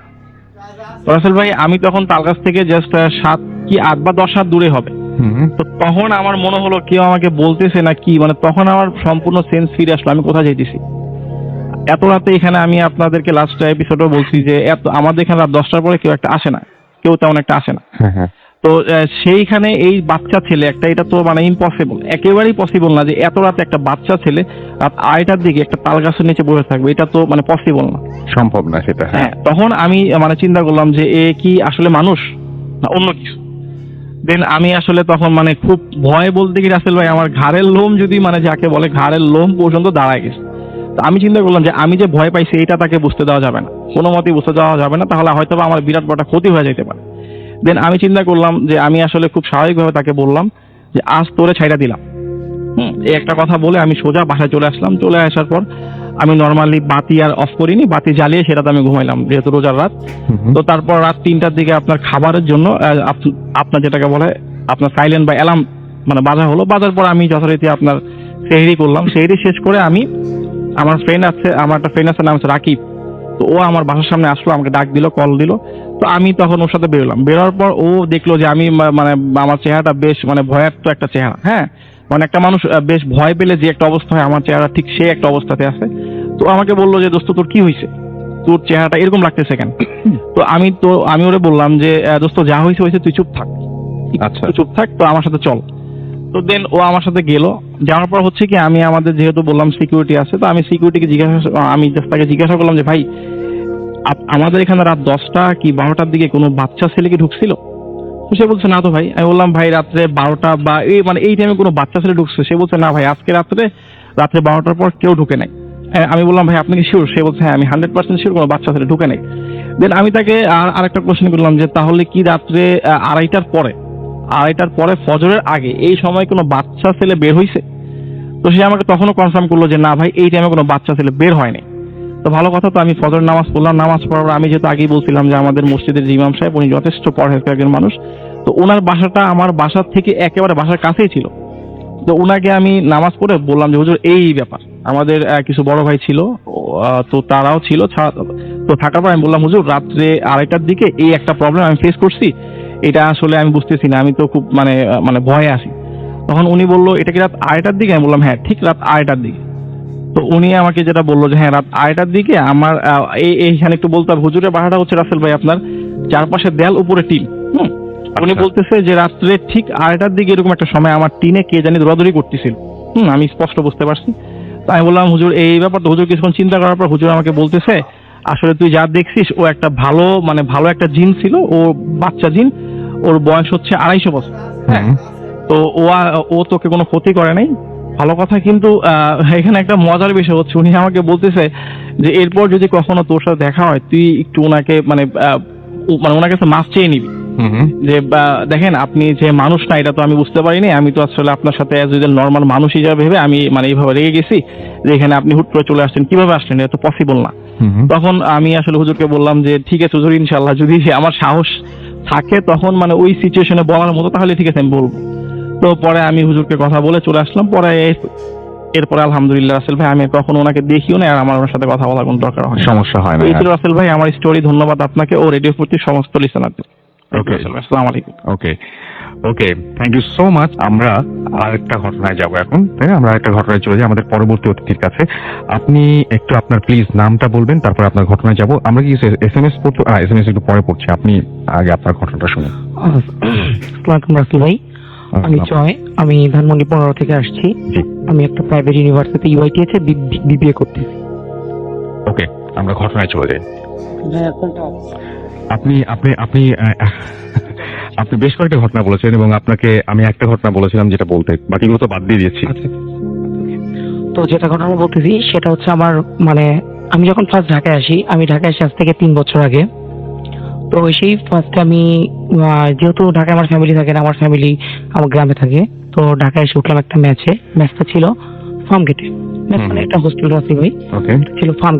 S5: রাসেল ভাই, আমি তখন তালগাছ থেকে জাস্ট 7 কি 8 বা 10 হাত দূরে হবে। তো তখন আমার মনে হলো কেউ আমাকে বলতেছে না কি, মানে তখন আমার সম্পূর্ণ সেন্স ফিরে আসলো, আমি কোথায় যাইতেছি এত রাতে। এখানে আমি আপনাদেরকে লাস্ট এপিসোডও বলছি যে আমাদের এখানে রাত 10টার পরে কেউ তেমন একটা আসে না। তো সেইখানে এই বাচ্চা ছেলে একটা, এটা তো মানে ইম্পসিবল, একেবারেই পসিবল না যে এত রাতে একটা বাচ্চা ছেলে রাত 2:30টার দিকে একটা তাল গাছের নিচে বসে থাকবে, এটা তো মানে পসিবল না,
S2: সম্ভব না সেটা।
S5: হ্যাঁ, তখন আমি মানে চিন্তা করলাম যে এ কি আসলে মানুষ না অন্য কিছু। দেন আমি আসলে তখন মানে খুব ভয় বলতে কি রাসেল ভাই, আমার ঘাড়ের লোম যদি মানে যাকে বলে ঘাড়ের লোম পর্যন্ত দাঁড়ায় গেছে। তো আমি চিন্তা করলাম যে আমি যে ভয় পাইছি এটা তাকে বুঝতে দেওয়া যাবে না, কোনো মতেই বুঝতে দেওয়া যাবে না, তাহলে হয়তো বা আমার বিরাট বড় ক্ষতি হয়ে যেতে পারে। দেন আমি চিন্তা করলাম যে আমি আসলে খুব স্বাভাবিকভাবে তাকে বললাম যে আজ তোরে ছাইড়া দিলাম। এই একটা কথা বলে আমি সোজা বাসায় চলে আসলাম। চলে আসার পর আমি নর্মালি বাতি আর অফ করিনি, বাতি জ্বালিয়ে সেটাতে আমি ঘুমাইলাম, যেহেতু রোজার রাত। তো তারপর রাত 3টার দিকে আপনার খাবারের জন্য আপনার যেটাকে বলে আপনার সাইলেন্ট বা অ্যালার্ম মানে বাজা হলো। বাজার পর আমি যথারীতি আপনার সেহরি করলাম। সেহরি শেষ করে আমি আমার একটা ফ্রেন্ড আছে, নাম হচ্ছে রাকিব। তো ও আমার বাসার সামনে আসলো, আমাকে ডাক দিল, কল দিল। তো আমি তখন ওর সাথে বেরোলাম। বেরোর পর ও দেখলো যে আমি মানে আমার চেহারাটা বেশ মানে ভয়ার্থ একটা চেহারা। হ্যাঁ, মানে একটা মানুষ বেশ ভয় পেলে যে একটা অবস্থা হয়, আমার চেহারা ঠিক সেই একটা অবস্থাতে আছে। তো আমাকে বললো যে দোস্ত তোর কি হয়েছে, তোর চেহারাটা এরকম লাগতেছে কেন? তো আমি ওরে বললাম যে দোস্ত যা হয়েছে তুই চুপ থাক,
S2: আচ্ছা।
S5: তুই চুপ থাক, তো আমার সাথে চল। তো দেন ও আমার সাথে গেল। যাওয়ার পর হচ্ছে কি আমি আমাদের যেহেতু বললাম সিকিউরিটি আছে, তো আমি সিকিউরিটিকে তাকে জিজ্ঞাসা করলাম যে ভাই আমাদের এখানে রাত 10টা কি 12টার দিকে কোনো বাচ্চা ছেলে কি ঢুকছিল? তো সে বলছে না তো ভাই। আমি বললাম ভাই রাত্রে 12টা বা এই টাইমে কোনো বাচ্চা ছেলে ঢুকছে? সে বলছে না ভাই, আজকে রাত্রে 12টার পর কেউ ঢুকে নাই। আমি বললাম ভাই আপনি কি শিওর? সে বলছে হ্যাঁ আমি 100% শিওর কোনো বাচ্চা ছেলে ঢুকে নাই। দেন আমি তাকে আরেকটা কোশ্চেন করলাম যে তাহলে কি রাত্রে 2:30টার পরে ফজরের আগে এই সময় কোনো বাচ্চা ছেলে বের হয়েছে? তো সে আমাকে তখনও কনফার্ম করলো যে না ভাই এই টাইমে কোনো বাচ্চা ছেলে বের হয়নি। তো ভালো কথা। তো আমি ফজর নামাজ পড়লাম। নামাজ পড়ার পর আমি যেহেতু আগেই বলছিলাম যে আমাদের মসজিদের যে ইমাম সাহেব উনি যথেষ্ট পরহেজগার একজন মানুষ, তো ওনার বাসাটা আমার বাসার থেকে একেবারে বাসার কাছেই ছিল। তো ওনাকে আমি নামাজ পড়ে বললাম যে হুজুর এই ব্যাপার, আমাদের কিছু বড় ভাই ছিল, তো তারাও ছিল। তো থাকার পর আমি বললাম হুজুর রাত্রে 2:30টার দিকে এই একটা প্রবলেম আমি ফেস করছি, এটা আসলে আমি বুঝতেছি না, আমি তো খুব মানে ভয়ে আছি। তখন উনি বললো এটা কি রাত 2:30টার দিকে? আমি বললাম হ্যাঁ ঠিক রাত 2:30টার দিকে। তো উনি আমাকে যেটা বললো যে হ্যাঁ রাত 2:30টার দিকে আমার এইখানে একটু বলতে হবে, হুজুরের বাসাটা হচ্ছে রাসেল ভাই আপনার চারপাশে দেয়াল উপরে টিন। উনি বলতেছে যে রাত্রে ঠিক 2:30টার দিকে এরকম একটা সময় আমার টিনে কে জানি দৌড়াদৌড়ি করতেছিল। আমি স্পষ্ট বুঝতে পারছি। তো আমি বললাম হুজুর এই ব্যাপারটা। হুজুর কিছুক্ষণ চিন্তা করার পর হুজুর আমাকে বলতেছে আসলে তুই যা দেখছিস ও একটা ভালো একটা জিন ছিল, ও বাচ্চা জিন, ওর বয়স হচ্ছে 250 বছর। হ্যাঁ, তো ও তোকে কোনো ক্ষতি করে নাই, ভালো কথা। কিন্তু এখানে একটা মজার বিষয় হচ্ছে উনি আমাকে বলতেছে যে এরপর যদি কখনো তোর সাথে দেখা হয় তুই একটু ওনাকে মানে ওনার কাছে মাফ চেয়ে নিবি। যে দেখেন আপনি যে মানুষ না এটা তো আমি বুঝতে পারিনি, আমি তো আসলে আপনার সাথে অ্যাজ ইউজুয়াল নর্মাল মানুষ হিসাবে ভেবে আমি মানে এইভাবে রেগে গেছি যে এখানে আপনি হুট করে চলে আসছেন, কিভাবে আসলেন, এটা তো পসিবল না। তখন আমি আসলে হুজুরকে বললাম যে ঠিক আছে হুজুর, ইনশাআল্লাহ যদি আমার সাহস থাকে তখন মানে ওই সিচুয়েশনে বলার মতো তাহলে ঠিক আছে আমি বলবো। তো পরে আমি হুজুরকে কথা বলে চলে আসলাম। এরপরে আলহামদুলিল্লাহ রাসেল ভাই আমি কখনো ওনাকে দেখিও না, আর আমার ওনার সাথে কথা বলার কোনো দরকার হয়
S2: সমস্যা হয় না।
S5: এই ছিল রাসেল ভাই আমার স্টোরি। ধন্যবাদ আপনাকে ও রেডিও প্রতি সমস্ত লিসেনারদের।
S2: ওকে,
S5: আসসালামু আলাইকুম।
S2: ওকে, থ্যাংক ইউ সো মাচ। আমরা আরেকটা ঘটনায় যাবো এখন, তাই না? আমরা আরেকটা ঘটনায় চলে যাই আমাদের পরবর্তী অতিথির কাছে। আপনি একটু আপনার প্লিজ নামটা বলবেন, তারপর আপনার ঘটনায় যাব। আমরা কি SMS পড়তে SMS একটু পরে পড়ছি, আপনি আগে আপনার ঘটনাটা শুনুন।
S6: আসসালামু রাসেল ভাই, আমি জয়, আমি ধানমন্ডি 15 থেকে আসছি।
S2: জি।
S6: আমি একটা প্রাইভেট ইউনিভার্সিটি ইউআইটিএস বিবিএ করতেছি।
S2: ওকে, আমরা ঘটনায় চলে যাই। আপনি আপনি আপনি আপনি বেশ কয়েকটা ঘটনা বলেছেন এবং আপনাকে আমি একটা ঘটনা বলেছিলাম যেটা বলতে, বাকিগুলো তো বাদ দিয়ে দিয়েছি।
S6: তো যেটা ঘটনা বলতেছি সেটা হচ্ছে আমার মানে আমি যখন ফার্স্ট ঢাকায় আসি, আমি ঢাকায় আসি আজ থেকে 3 বছর আগে। তো সেই ফার্স্টে আমি যেহেতু ঢাকায় আমার ফ্যামিলি থাকে না, আমার ফ্যামিলি আমার গ্রামে থাকে, তো ঢাকায় এসে উঠলাম একটা ম্যাচটা ছিল ফার্ম গেটে। মানে একটা হোস্টেল আছে ভাই,
S2: ওকে,
S6: ছিল ফার্ম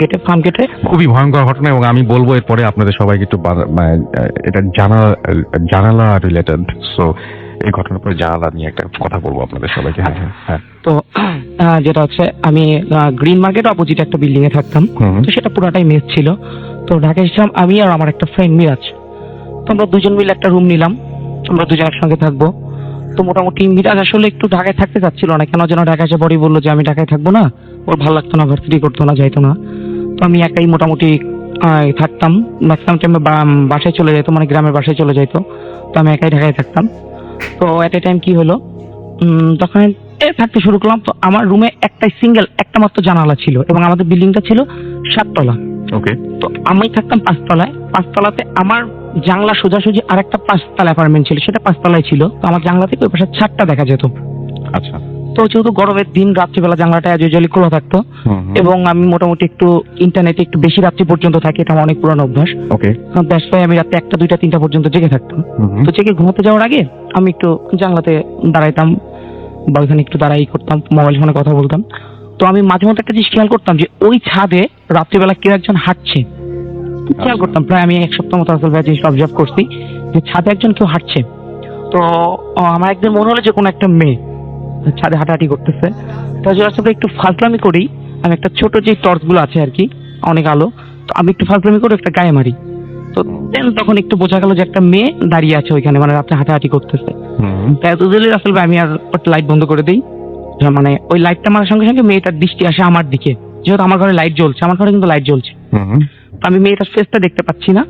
S6: গেটে।
S2: খুবই ভয়ঙ্কর ঘটনা এবং আমি বলবো এরপরে আপনাদের সবাইকে একটু এটা জানালা রিলেটেড। সো এই ঘটনার পরে জানালা নিয়ে একটা কথা বলবো আপনাদের সবাইকে। হ্যাঁ,
S6: তো যেটা হচ্ছে আমি গ্রিন মার্কেট অপোজিট একটা বিল্ডিং এ থাকতাম। তো সেটা পুরাটাই মেস ছিল। তো ঢাকায় এসেছিলাম আমি আর আমার একটা ফ্রেন্ড মিরাজ। তো আমরা দুজন মিলে একটা রুম নিলাম, আমরা দুজন একসঙ্গে থাকবো। তো মোটামুটি মিরাজ আসলে একটু ঢাকায় থাকতে চাচ্ছিল না, কেন যেন ঢাকায় এসে পরেই বললো যে আমি ঢাকায় থাকবো না, ওর ভালো লাগতো না, ভার্সিটি করতো না, যাইতো না। তো আমি একাই মোটামুটি থাকতাম, ম্যাক্সিমাম টাইমে বাসায় চলে যেত, মানে গ্রামের বাসায় চলে যেত। তো আমি একাই ঢাকায় থাকতাম। তো এট এ টাইম কি হলো, তখন থাকতে শুরু করলাম। তো আমার রুমে একটা মাত্র জানালা ছিল এবং আমাদের বিল্ডিংটা ছিল 7 তলা।
S2: ওকে,
S6: তো আমি থাকতাম 5 তলায়। 5 তলাতে আমার জানলা সোজাসুজি আর একটা 5 তলা অ্যাপার্টমেন্ট ছিল, সেটা 5 তলায় ছিল। তো আমার জানলা থেকে ওই পাশে ছাদটা দেখা যেত।
S2: আচ্ছা।
S6: তো তো যেহেতু গরমের দিন রাত্রিবেলা জানলাটা অ্যাজ ইউজুয়ালি খোলা থাকতো, এবং আমি মোটামুটি একটু ইন্টারনেটে একটু বেশি রাত্রি পর্যন্ত থাকি, এটা আমার অনেক পুরানো অভ্যাস।
S2: ওকে।
S6: দ্যাটস ওয়াই আমি রাতে 1টা 2টা 3টা পর্যন্ত জেগে থাকতাম। তো জেগে ঘুমোতে যাওয়ার আগে আমি একটু জানলাতে দাঁড়াইতাম বা ওইখানে একটু দাঁড়াই করতাম, মোবাইল ফোনে কথা বলতাম। তো আমি মাঝে মধ্যে একটা জিনিস খেয়াল করতাম যে ওই ছাদে রাত্রিবেলা কেউ একজন হাঁটছে। খেয়াল করতাম, প্রায় আমি 1 সপ্তাহ মতো আসলে জিনিসটা অবজার্ভ করছি যে ছাদে একজন কেউ হাঁটছে। তো আমার একদিন মনে হলো যে কোনো একটা মেয়ে ছাদে হাঁটাহাঁটি করতেছে। তো আসলে একটু ফাজলামি করেই আমি একটা ছোট যে টর্চ গুলো আছে আর কি, অনেক আলো, তো আমি একটু ফাজলামি করে একটা গায়ে মারি। তো দেন তখন একটু বোঝা গেল যে একটা মেয়ে দাঁড়িয়ে আছে ওইখানে, মানে রাত্রে হাঁটাহাঁটি করতেছে। আসলে আমি আর লাইট বন্ধ করে দিই, মানে ওই লাইটটা মারার সঙ্গে সঙ্গে মেয়েটার দৃষ্টি আসে আমার দিকে, যেহেতু আমার ঘরে লাইট জ্বলছে, আমার ঘরে কিন্তু লাইট জ্বলছে। তো আমি মেয়েটার ফেসটা দেখতে পাচ্ছি না,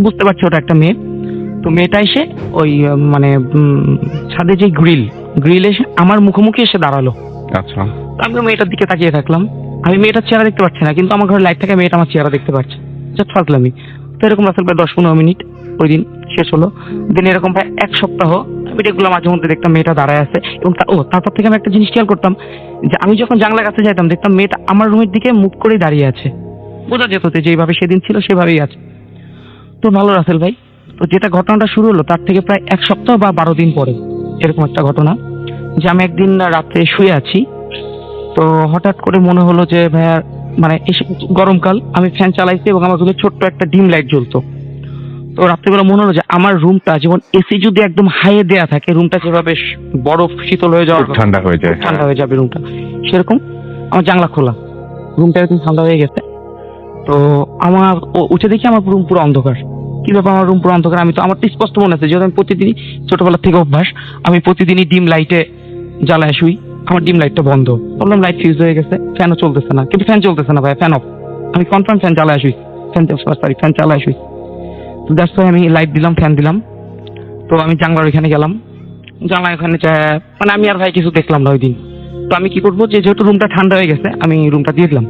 S6: বুঝতে পারছি ওটা একটা মেয়ে। তো মেয়েটা এসে ওই মানে ছাদে যে গ্রিল এসে আমার মুখোমুখি এসে দাঁড়ালো।
S2: আচ্ছা।
S6: তো আমি মেয়েটার দিকে তাকিয়ে থাকলাম, আমি মেয়েটার চেহারা দেখতে পাচ্ছি না, কিন্তু আমার ঘরে লাইট থাকে, মেয়েটা আমার চেহারা দেখতে পাচ্ছে। জাস্ট ফাজলামি। তো এরকম আসলে প্রায় 10-15 মিনিট ওই দিন শেষ হলো। দিন এরকম প্রায় 1 সপ্তাহ আমি রেগুলো মাঝে মধ্যে দেখতাম মেয়েটা দাঁড়ায় আছে, এবং তারপর থেকে আমি একটা জিনিস খেয়াল করতাম যে আমি যখন জানলার কাছে যাইতাম দেখতাম মেয়েটা আমার রুমের দিকে মুখ করেই দাঁড়িয়ে আছে। বোঝা যেত যে যেভাবে সেদিন ছিল সেভাবেই আছে। তো ভালো রাসেল ভাই, তো যেটা ঘটনাটা শুরু হলো তার থেকে প্রায় 1 সপ্তাহ বা 12 দিন পরে এরকম একটা ঘটনা, যে আমি একদিন রাত্রে শুয়ে আছি, তো হঠাৎ করে মনে হলো যে ভাইয়া, মানে গরমকাল, আমি ফ্যান চালাইছি এবং আমার রুমে ছোট্ট একটা ডিম লাইট জ্বলতো। তো রাত্রিবেলা মনে হলো যে আমার রুমটা যেমন এসি যদি একদম হাইয়ে দেয়া থাকে, রুমটা যেভাবে বরফ শীতল হয়ে যাওয়ার,
S2: ঠান্ডা হয়ে যায়,
S6: ঠান্ডা হয়ে যাবে রুমটা, সেরকম আমার জানলা খোলা, রুমটা একদম ঠান্ডা হয়ে গেছে। তো আমার উঠে দেখি আমার রুম পুরো অন্ধকার। কি ব্যাপার, আমার রুম পুরো অন্ধকার? আমি তো, আমার তো স্পষ্ট মনে আছে, যেহেতু আমি প্রতিদিনই ছোটবেলা থেকে অভ্যাস, আমি প্রতিদিনই ডিম লাইটে জ্বালায় শুই, আমার ডিম লাইটটা বন্ধ। বললাম লাইট ফিউজ হয়ে গেছে, ফ্যানও চলতেছে না, কিন্তু ফ্যান চলতেছে না ভাই, ফ্যান অফ। আমি কনফার্ম ফ্যান চালায় শুই, ফ্যান চালায় শুই। তো দ্যাটস ওয়াই আমি লাইট দিলাম, ফ্যান দিলাম। তো আমি জানলার ওইখানে গেলাম, জানলার ওখানে মানে আমি আর ভাই কিছু দেখলাম না ওই দিন। তো আমি কি করবো, যে যেহেতু রুমটা ঠান্ডা হয়ে গেছে, আমি রুমটা দিয়ে দিলাম।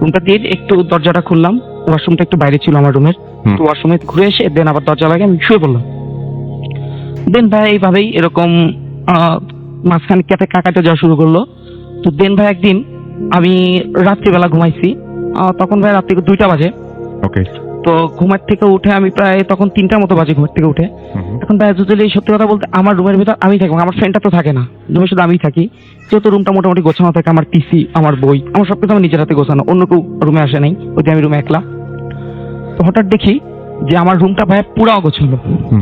S6: রুমটা দিয়ে একটু দরজাটা খুললাম, ওয়াশরুমটা একটু বাইরে ছিল আমার রুমের, তো ওয়াশরুমে ঘুরে এসে দেন আবার দরজা লাগিয়ে আমি শুয়ে পড়লাম। দেন ভাই এইভাবেই এরকম মাঝখানে কাটাতে যাওয়া শুরু করলো। তো দেন ভাই একদিন আমি রাত্রিবেলা ঘুমাইছি, তখন ভাই রাত্রি 2টা বাজে।
S2: ওকে।
S6: তো ঘুমের থেকে উঠে আমি প্রায় তখন 3টার মতো বাজে ঘুমের থেকে উঠে। এখন ভাই যদি সত্যি কথা বলতে, আমার রুমের ভিতর আমি থাকি, আমার ফ্রেন্ডটা তো থাকে না, রুমে শুধু আমিই থাকি। যেহেতু রুমটা মোটামুটি গোছানো থাকে, আমার পিসি, আমার বই, আমার সবকিছু আমার নিজের হাতে গোছানো, অন্য কেউ রুমে আসে নাই, ওই যে আমি রুমে একলা। তো হঠাৎ দেখি যে আমার রুমটা ভাই পুরো অগোছালো।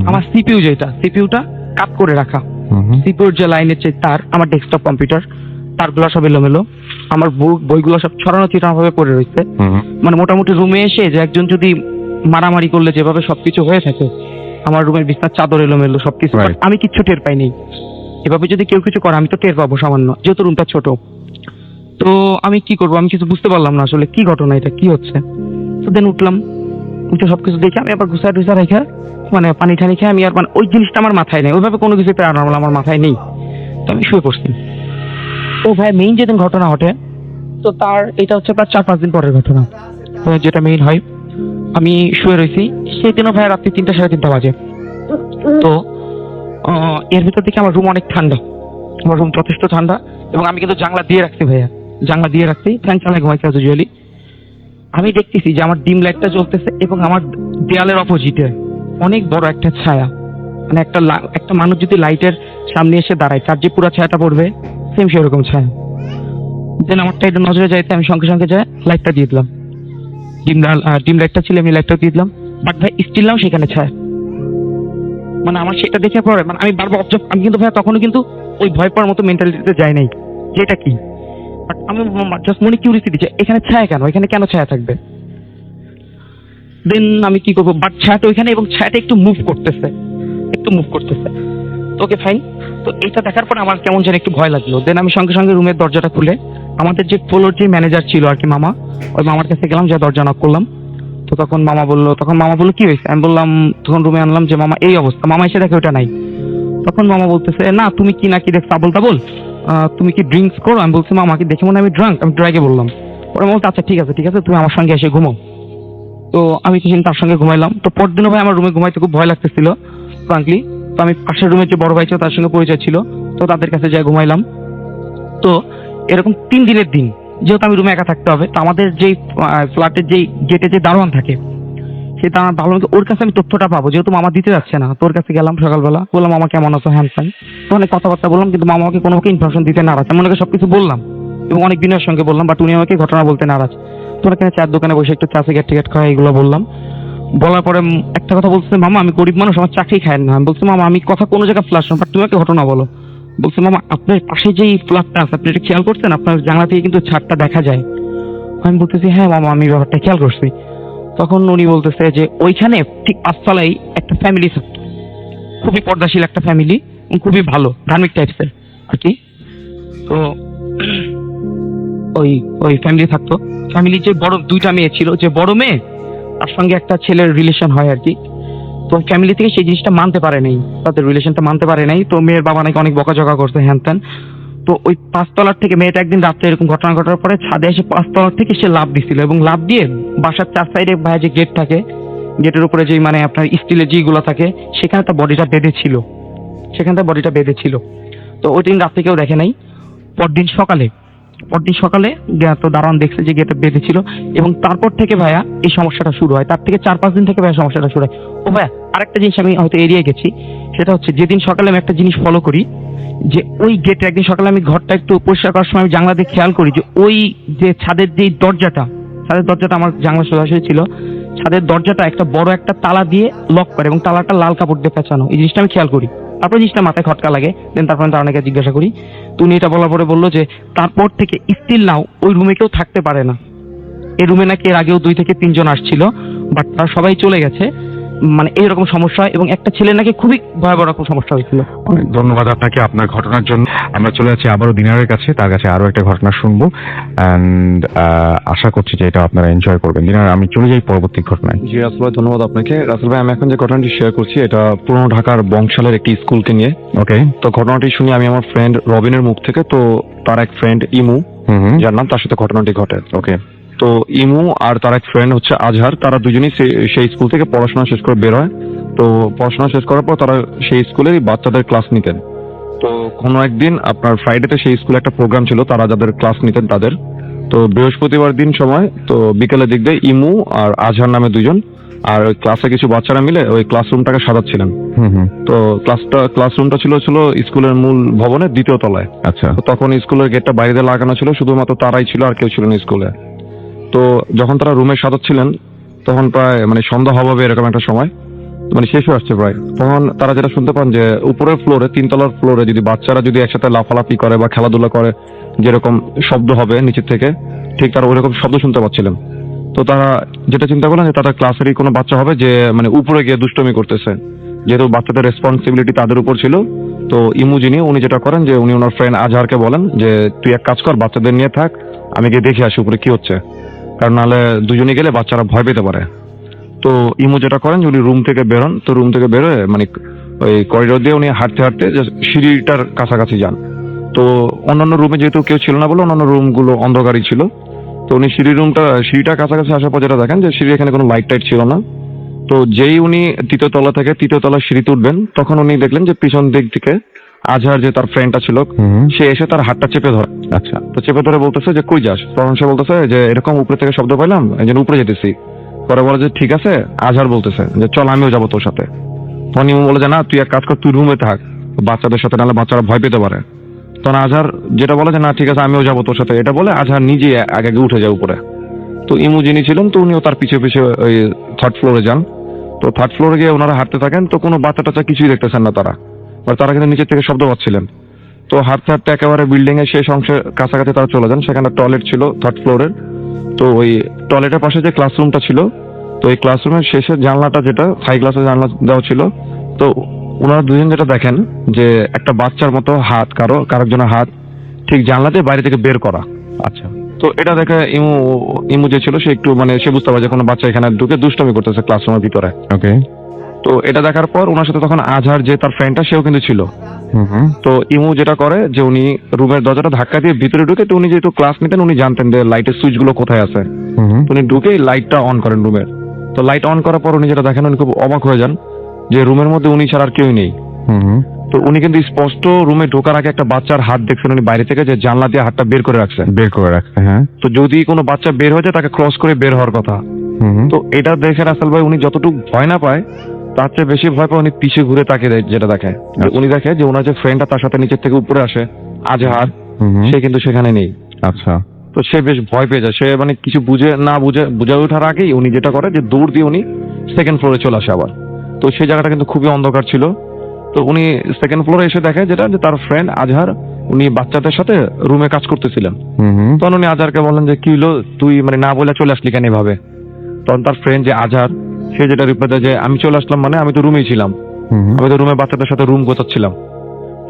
S6: আমার সিপিইউটা কাট করে রাখা, সিপিইউর যে লাইনের যে তার, আমার ডেস্কটপ কম্পিউটার তারগুলো সব এলোমেলো, আমার বইগুলো সব ছড়ানো ছিটানো ভাবে পড়ে রয়েছে। মানে মোটামুটি রুমে এসে যে একজন যদি মারামারি করলে যেভাবে সবকিছু হয়ে থাকে, আমার রুমের বিছনার চাদর এলোমেলো সবকিছু, আমি কিচ্ছু টের পাইনি। এভাবে যদি কেউ কিছু করে আমি তো টের পাবো সামান্য, যেহেতু রুমটা ছোট। তো আমি কি করবো, আমি কিছু বুঝতে পারলাম না আসলে কি ঘটনা, এটা কি হচ্ছে। তো দেন উঠলাম, উঠে সবকিছু দেখে আমি আবার ঘুষা টুসা রেখে, মানে পানি ঠানি খেয়ে আমি আর, মানে ওই জিনিসটা আমার মাথায় নেই, ওইভাবে কোনো কিছু প্যারানর্মাল আমার মাথায় নেই। তো আমি শুয়ে পড়ছি। তো ভাই মেইন যেদিন ঘটনা ঘটে, তো তার এটা হচ্ছে প্রায় 4-5 দিন পরের ঘটনা, যেটা মেইন হয়। আমি শুয়ে রয়েছি, সেদিনও ভাই রাত্রি 3টা 3:30 বাজে। তো এর ভিতর থেকে আমার রুম অনেক ঠান্ডা, আমার রুম যথেষ্ট ঠান্ডা, এবং আমি কিন্তু জানলা দিয়ে রাখছি ভাইয়া, জানলা দিয়ে রাখছি, ফ্যান চালায় ঘুমাইছি ইউজুয়ালি। আমি দেখতেছি যে আমার ডিম লাইটটা জ্বলতেছে, এবং আমার দেয়ালের অপোজিটে অনেক বড় একটা ছায়া, মানে একটা মানুষ যদি লাইটের সামনে এসে দাঁড়ায়, তার যে পুরো ছায়াটা পড়বে, সেম সেরকম ছায়া। দেন আমারটা এটা নজরে যাইতে আমি সঙ্গে সঙ্গে যাই লাইটটা দিয়ে দিলাম, ডিম লাইটটা ছিল, আমি লাইটটা দিয়ে দিলাম, বাট ভাই স্টিল নাও সেখানে ছায়া। মানে আমার সেটা দেখে পরে, মানে আমি বারবার অবজার্ভ, আমি কিন্তু ভাই তখনও কিন্তু ওই ভয় পাওয়ার মতো মেন্টালিটিতে যাই নাই যে এটা কি, বাট আমি জাস্ট মনে কিউরিয়াসিটি যে এখানে ছায়া কেন, এখানে কেন ছায়া থাকবে। দেন আমি কি করবো, বাট ছায়াটা ওইখানে, এবং ছায়াটা একটু মুভ করতেছে। Okay fine. তো এটা দেখার পর আমার কেমন যেন একটু ভয় লাগলো। দেন আমি সঙ্গে সঙ্গে রুমের দরজাটা খুলে, আমাদের যে ফ্লোর যে ম্যানেজার ছিল আর কি, মামা, ওই মামার কাছে গেলাম, যা দরজা নক করলাম। তো তখন মামা বললো কি হয়েছে। আমি বললাম, তখন রুমে আনলাম যে মামা এই অবস্থা। মামা এসে দেখে ওটা নাই। তখন মামা বলতেছে, না তুমি কি নাকি দেখ আবল তাবল, তুমি কি ড্রিঙ্কস করো? আমি বলছি, মামা কি দেখে মনে আমি ড্রাঙ্ক? আমি ড্রাইকে বললাম। ওরা বলতো, আচ্ছা ঠিক আছে তুমি আমার সঙ্গে এসে ঘুমাও। তো আমি কিছুদিন তার সঙ্গে ঘুমাইলাম। তো পরদিনও ভাই আমার রুমে ঘুমাইতে খুব ভয় লাগতেছিল ফ্রাঙ্কলি। তো আমি পাশের রুমের যে বড় ভাই ছিল তার সঙ্গে পরিচয় ছিল, তো তাদের কাছে যাই ঘুমাইলাম। তো এরকম 3 দিনের দিন, যেহেতু আমি রুমে একা থাকতে হবে, তো আমাদের যেই ফ্ল্যাটের যেই গেটে যে দারোয়ান থাকে, সেই দারোয়ানকে ওর কাছে আমি তথ্যটা পাবো, যেহেতু মামা দিতে যাচ্ছে না। তোর কাছে গেলাম সকালবেলা, বললাম মামা কেমন আছো, হ্যান ফ্যান, তো অনেক কথাবার্তা বললাম, কিন্তু মামা আমাকে কোনো ইনফরমেশন দিতে নারাজ। আমি ওনাকে সবকিছু বললাম এবং অনেক বিনয়ের সঙ্গে বললাম, বাট উনি আমাকে ঘটনা বলতে নারাজ। তোরা কেন চায়ের দোকানে বসে একটু চা সিগারেট টিকেট খাওয়া, এগুলো বললাম। বলার পরে একটা কথা বলছে, মামা আমি গরিব মানুষ, আমার চাকরি খায় না। আমি বলছি মামা আমি কথা কোনো জায়গায় ফ্লাশ না, বাট তুমি একটা ঘটনা বলো। বলছে মামা আপনার পাশে যেই ফ্ল্যাটটা আছে আপনি এটা খেয়াল করছেন, আপনার জানলা থেকে কিন্তু ছাদটা দেখা যায়। আমি বলতেছি হ্যাঁ মামা আমি ব্যাপারটা খেয়াল করছি। তখন উনি বলতেছে যে ওইখানে ঠিক 5 তলায় একটা ফ্যামিলি থাকতো, খুবই পর্দাশীল একটা ফ্যামিলি, খুবই ভালো ধার্মিক টাইপসের আর কি। তো ওই ফ্যামিলি থাকতো, ফ্যামিলির যে বড় 2টা মেয়ে ছিল, যে বড় মেয়ে তার সঙ্গে একটা ছেলের রিলেশন হয় আর কি। তো ফ্যামিলি থেকে সেই জিনিসটা মানতে পারে নাই, তাদের রিলেশনটা মানতে পারে নাই। তো মেয়ের বাবা নাকি অনেক বকাঝকা করছে হ্যান ত্যান। তো ওই 5 তলার থেকে মেয়েটা একদিন রাত্রে এরকম ঘটনা ঘটার পরে ছাদে এসে 5 তলার থেকে সে লাফ দিছিল, এবং লাফ দিয়ে বাসার 4 সাইডে ভাই যে গেট থাকে, গেটের উপরে যেই মানে আপনার স্টিলের যেগুলো থাকে, সেখানে তার বডিটা বেঁধে ছিল। তো ওই দিন রাত্রে কেউ দেখে নাই। পরদিন সকালে তো দারোয়ান দেখছে যে গেটে বেঁধে ছিল, এবং তারপর থেকে ভাইয়া এই সমস্যাটা শুরু হয়। তার থেকে 4-5 দিন থেকে ভাইয়া সমস্যাটা শুরু হয়। ও ভাইয়া আরেকটা জিনিস আমি হয়তো এড়িয়ে গেছি, সেটা হচ্ছে যেদিন সকালে আমি একটা জিনিস ফলো করি, যে ওই গেটে একদিন সকালে আমি ঘরটা একটু পরিষ্কার করার সময় আমি জানলা দিয়ে খেয়াল করি যে ওই যে ছাদের দরজাটা আমার জানলা সরাসরি ছিল, ছাদের দরজাটা একটা বড় একটা তালা দিয়ে লক করে, এবং তালাটা লাল কাপড় দিয়ে পেঁচানো। এই জিনিসটা আমি খেয়াল করি। তারপর জিনিসটা মাথায় খটকা লাগে, দেন তারপর আমি অনেকে জিজ্ঞাসা করি। তো উনি এটা বলার পরে বললো যে তারপর থেকে স্টিল নাও ওই রুমে কেউ থাকতে পারে না। এই রুমে নাকি এর আগেও 2 থেকে 3 জন আসছিল, বাট তারা সবাই চলে গেছে। মানে এইরকম সমস্যা হয়, এবং একটা ছেলে নাকি খুবই ভয়াবহ রকম সমস্যা হয়েছিল।
S2: অনেক ধন্যবাদ আপনাকে আপনার ঘটনার জন্য। আমরা চলে যাচ্ছি আবারও দিনারের কাছে, তার কাছে আরো একটা ঘটনা শুনবো, অ্যান্ড আশা করছি যে এটা আপনারা এনজয় করবেন। দিনার আমি চলে যাই পরবর্তী ঘটনায়।
S3: জি রাসেল ভাই, ধন্যবাদ আপনাকে। রাসেল ভাই, আমি এখন যে ঘটনাটি শেয়ার করছি এটা পুরনো ঢাকার বংশালের একটি স্কুলকে নিয়ে।
S2: ওকে।
S3: তো ঘটনাটি শুনি আমি আমার ফ্রেন্ড রবিনের মুখ থেকে। তো তার এক ফ্রেন্ড ইমু, যার নাম, তার সাথে ঘটনাটি ঘটে।
S2: ওকে।
S3: তো ইমু আর তার এক ফ্রেন্ড হচ্ছে আজহার, তারা দুজনেই সেই স্কুল থেকে পড়াশোনা শেষ করে বের হয়। তো পড়াশোনা শেষ করার পর তারা সেই স্কুলেরই বাচ্চাদের ক্লাস নিতেন। তো কোনো একদিন আপনার ফ্রাইডেতে সেই স্কুলে একটা প্রোগ্রাম ছিল, তারা যাদের ক্লাস নিতেন তাদের। তো বৃহস্পতিবার দিন সময়, তো বিকেলের দিক দিয়ে ইমু আর আজহার নামে 2 জন আর ওই ক্লাসে কিছু বাচ্চারা মিলে ওই ক্লাসরুমটাকে সাজাচ্ছিলেন। তো ক্লাসরুমটা ছিল স্কুলের মূল ভবনের 2য় তলায়।
S2: আচ্ছা।
S3: তো তখন স্কুলের গেটটা বাইরে দিয়ে লাগানো ছিল, শুধুমাত্র তারাই ছিল, আর কেউ ছিল না স্কুলে। তো যখন তারা রুমে সাজাচ্ছিলেন তখন প্রায় মানে সন্ধ্যা হবে এরকম একটা সময়, মানে শেষ হয়ে আসছে প্রায়। তখন তারা যেটা শুনতে পান যে উপরের ফ্লোরে, 3 তলার ফ্লোরে যদি বাচ্চারা যদি একসাথে লাফালাফি করে বা খেলাধুলা করে যেরকম শব্দ হবে নিচের থেকে, ঠিক তারা ওইরকম শব্দ শুনতে পাচ্ছিলেন। তো তারা যেটা চিন্তা করলেন যে তাদের ক্লাসেরই কোনো বাচ্চা হবে যে মানে উপরে গিয়ে দুষ্টমি করতেছে, যেহেতু বাচ্চাদের রেসপন্সিবিলিটি তাদের উপর ছিল। তো ইমু উনি যেটা করেন যে উনি ওনার ফ্রেন্ড আজহারকে বলেন যে তুই এক কাজ কর, বাচ্চাদের নিয়ে থাক, আমি গিয়ে দেখে আসি উপরে কি হচ্ছে, কারণ নাহলে দুজনে গেলে বাচ্চারা ভয় পেতে পারে। তো ইমু যেটা করেন যে উনি রুম থেকে বেরোন। তো রুম থেকে বেরোয় মানে ওই করিডোর দিয়ে উনি হাঁটতে হাঁটতে সিঁড়িটার কাছাকাছি যান। তো অন্যান্য রুমে যেহেতু কেউ ছিল না বলে অন্যান্য রুমগুলো অন্ধকারই ছিল। তো উনি সিঁড়িটার কাছাকাছি আসার পর যেটা দেখেন যে সিঁড়ি এখানে কোনো লাইট টাইট ছিল না। তো যেই উনি 3য় তলা থেকে 3য় তলার সিঁড়িতে উঠবেন, তখন উনি দেখলেন যে পিছন দিক থেকে আজহার যে তার ফ্রেন্ডটা ছিল সে এসে তার হাতটা চেপে ধরে।
S2: আচ্ছা।
S3: তো চেপে ধরে বলতেছে যে কই যাস? তখন সে বলতেছে যে এরকম উপরে থেকে শব্দ পাইলাম, এই জন্য উপরে যেতেছি। পরে বলে যে ঠিক আছে। আজহার বলতেছে যে চল আমিও যাবো তোর সাথে। তখন ইমু বলে যে না, তুই এক কাজ কর, তুই রুমে থাক বাচ্চাদের সাথে, নাহলে বাচ্চারা ভয় পেতে পারে। তখন আজহার যেটা বলে যে না ঠিক আছে আমিও যাবো তোর সাথে, এটা বলে আজহার নিজে আগে উঠে যায় উপরে। তো ইমু যিনি ছিলেন তো উনিও তার পিছিয়ে পিছিয়ে ওই 3rd ফ্লোরে যান। তো 3rd ফ্লোরে গিয়ে ওনারা হাঁটতে থাকেন। তো কোনো বাচ্চা টাচ্চা কিছুই দেখতেছেন না তারা, তারা কিন্তু নিচের থেকে শব্দ পাচ্ছিলেন। তো হাঁটতে হাঁটতে একেবারে বিল্ডিং এর শেষ অংশের কাছাকাছি তারা চলে যান। সেখানে টয়লেট ছিল 3rd ফ্লোরের। তো ওই টয়লেটের পাশে যে ক্লাসরুমটা ছিল, তো এই ক্লাসরুমের শেষের জানলাটা যেটা হাই ক্লাসের জানলা দেওয়া ছিল, তো ওনারা 2জন যেটা দেখেন যে একটা বাচ্চার মতো হাত, কারোর হাত ঠিক জানলা দিয়ে বাইরে থেকে বের করা।
S2: আচ্ছা।
S3: তো এটা দেখে ইমু যে ছিল সে একটু মানে সে বুঝতে পারে যে কোনো বাচ্চা এখানে ঢুকে দুষ্টমি করতেছে ক্লাসরুমের ভিতরে।
S2: ওকে।
S3: তো এটা দেখার পর ওনার সাথে তখন আজহার যে তার ফ্রেন্ডটা সেও কিন্তু ছিল। তো ইমু যেটা করে যে উনি রুমের দরজাটা ধাক্কা দিয়ে ভিতরে ঢুকে, তো উনি যেহেতু ক্লাস নিতেন উনি জানতেন যে লাইটের সুইচ গুলো কোথায় আছে। তো উনি ঢুকেই লাইটটা অন করেন রুমের। তো লাইট অন করার পর উনি যেটা দেখেন উনি খুব অবাক হয়ে যান যে রুমের মধ্যে উনি ছাড়া আর কেউই নেই। তো উনি কিন্তু স্পষ্ট রুমে ঢোকার আগে একটা বাচ্চার হাত দেখছেন উনি বাইরে থেকে, যে জানলা দিয়ে হাতটা বের করে রাখছেন। হ্যাঁ, তো যদি কোনো বাচ্চা বের হয়ে যায় তাকে ক্রস করে বের হওয়ার কথা। তো এটা দেখে রাসেল ভাই উনি যতটুকু ভয় না পায় তার চেয়ে বেশি ভয় পায় উনি পিছিয়ে ঘুরে তাকে যেটা দেখে, উনি দেখে যে ওনার যে ফ্রেন্ডটা তার সাথে নিচের থেকে উপরে আসে আজহার, সে কিন্তু সেখানে নেই। আচ্ছা, তো সে বেশ ভয় পেয়ে যায়। সে মানে কিছু বুঝে ওঠার আগেই উনি যেটা করে যে দৌড় দিয়ে উনি সেকেন্ড ফ্লোরে চলে আসে আবার। তো সেই জায়গাটা কিন্তু খুবই অন্ধকার ছিল। তো উনি সেকেন্ড ফ্লোরে এসে দেখে যেটা, যে তার ফ্রেন্ড আজহার উনি বাচ্চাদের সাথে রুমে কাজ করতেছিলেন। তখন উনি আজহারকে বললেন যে কি হলো, তুই মানে না বলে চলে আসলি কেন এভাবে? তখন তার ফ্রেন্ড যে আজহার, সে যেটা রিপ্লাই দেয় যে আমি চলে আসলাম মানে আমি তো রুমেই ছিলাম, আমি তো রুমে বাচ্চাদের সাথে রুম গোছাচ্ছিলাম।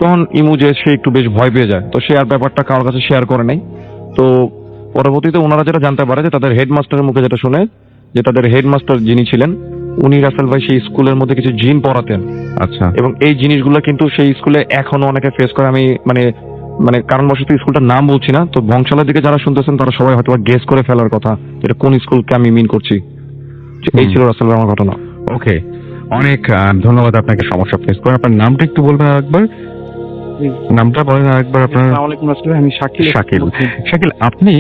S3: তখন ইমু যে সে একটু বেশ ভয় পেয়ে যায়, তো সে আর ব্যাপারটা কারোর কাছে শেয়ার করে নাই। তো পরবর্তীতে ওনারা যেটা জানতে পারে যে তাদের হেডমাস্টারের মুখে যেটা শুনে, যে তাদের হেডমাস্টার যিনি ছিলেন উনি রাসেল ভাই সেই স্কুলের মধ্যে কিছু জিন পড়াতেন। আচ্ছা, এবং এই জিনিসগুলো কিন্তু সেই স্কুলে এখনো অনেকে ফেস করে। আমি মানে কারণবশত স্কুলটার নাম বলছি না, তো বংশালের দিকে যারা শুনতেছেন তারা সবাই হয়তো গেস করে ফেলার কথা এটা কোন স্কুলকে আমি মিন করছি। এই ছিল রাসেল ভাই আমার ঘটনা।
S2: ওকে, অনেক ধন্যবাদ আপনাকে সমস্যা ফেস করে। আপনার নামটা একটু বলবেন আরেকবার? নামটা বলেন আরেকবার আপনার।
S5: আসসালামু আলাইকুম রাসেল ভাই, আমি
S2: শাকিল, আপনি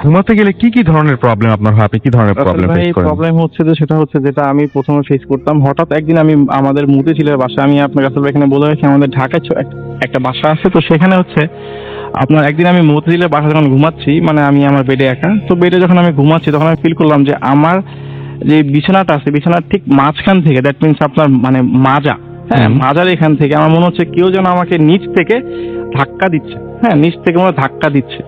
S2: ঘুমাতে গেলে কি কি ধরনের প্রবলেম আপনার হয়? আপনি কি ধরনের প্রবলেম ফেস করেন?
S5: প্রবলেম হচ্ছে যে সেটা হচ্ছে যেটা আমি প্রথমে ফেস করতাম, হঠাৎ একদিন আমি আমাদের মুতেছিলের বাসা, আমি আপনার কাছে এখানে বলে রাখি আমাদের ঢাকায় একটা বাসা আছে, তো সেখানে হচ্ছে আপনার একদিন আমি মুতেছিলের বাসা যখন ঘুমাচ্ছি, মানে আমি আমার বেডে একা, তো বেডে যখন আমি ঘুমাচ্ছি তখন আমি ফিল করলাম যে আমার যে বিছানাটা আছে বিছানার ঠিক মাঝখান থেকে, দ্যাট মিনস আপনার মানে মাজা, হ্যাঁ মাজার এখান থেকে আমার মনে হচ্ছে কেউ যেন আমাকে নিচ থেকে ধাক্কা দিচ্ছে। হ্যাঁ, নিচ থেকে মনে হয় ধাক্কা দিচ্ছে।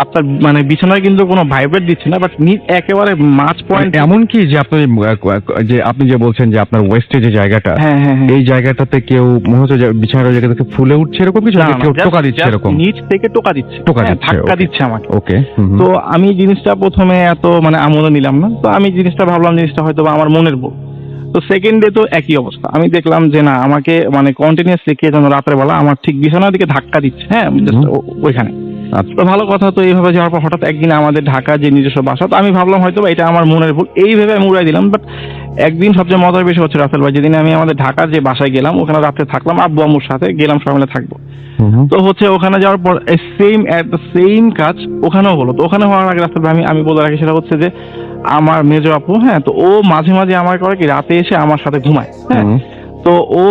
S5: আপনার মানে বিছানায় কিন্তু কোনো ভাইব্রেট দিচ্ছে না, বাট একেবারে মাঝ পয়েন্ট।
S2: এমন কি যে আপনি যে বলছেন যে আপনার ওয়েস্টে যে জায়গাটা,
S5: হ্যাঁ হ্যাঁ হ্যাঁ,
S2: এই জায়গাটাতে কেউ মনে হচ্ছে যে বিছানার জায়গা থেকে ফুলে উঠছে এরকম কিছু,
S5: না, না,
S2: কেউ
S5: just-
S2: টোকা দিচ্ছে
S5: just
S2: এরকম?
S5: নিচ থেকে টোকা দিচ্ছে, হ্যাঁ, ধাক্কা
S2: okay.
S5: দিচ্ছে আমাকে।
S2: ওকে,
S5: তো আমি জিনিসটা প্রথমে এত মানে আমলে নিলাম না, তো আমি জিনিসটা ভাবলাম জিনিসটা হয়তো বা আমার মনের ভুল। তো সেকেন্ড ডে তো একই অবস্থা, আমি দেখলাম যে না আমাকে মানে কন্টিনিউয়াসলি কে যেন রাতের বেলা আমার ঠিক বিছানার দিকে ধাক্কা দিচ্ছে, হ্যাঁ just ওইখানে। তো ভালো কথা, তো এইভাবে যাওয়ার পর হঠাৎ একদিন আমাদের ঢাকা যে নিজস্ব বাসা, তো আমি ভাবলাম হয়তো বা এটা আমার মনের ভুল, এইভাবে আমি উড়াই দিলাম। বাট একদিন সবচেয়ে মজার বিষয় হচ্ছে রাসেল ভাই, যেদিন আমি আমাদের ঢাকার যে বাসায় গেলাম ওখানে রাত্রে থাকলাম, আব্বু আম্মুর সাথে গেলাম, সবাই মিলে থাকবো। তো হচ্ছে ওখানে যাওয়ার পর সেম কাজ ওখানেও হলো। তো ওখানে হওয়ার আগে রাসেল ভাই আমি বলে রাখি, সেটা হচ্ছে যে আমার মেজো আপু, হ্যাঁ, তো ও মাঝে মাঝে আমার করে কি রাতে এসে আমার সাথে ঘুমায়, হ্যাঁ। তো ও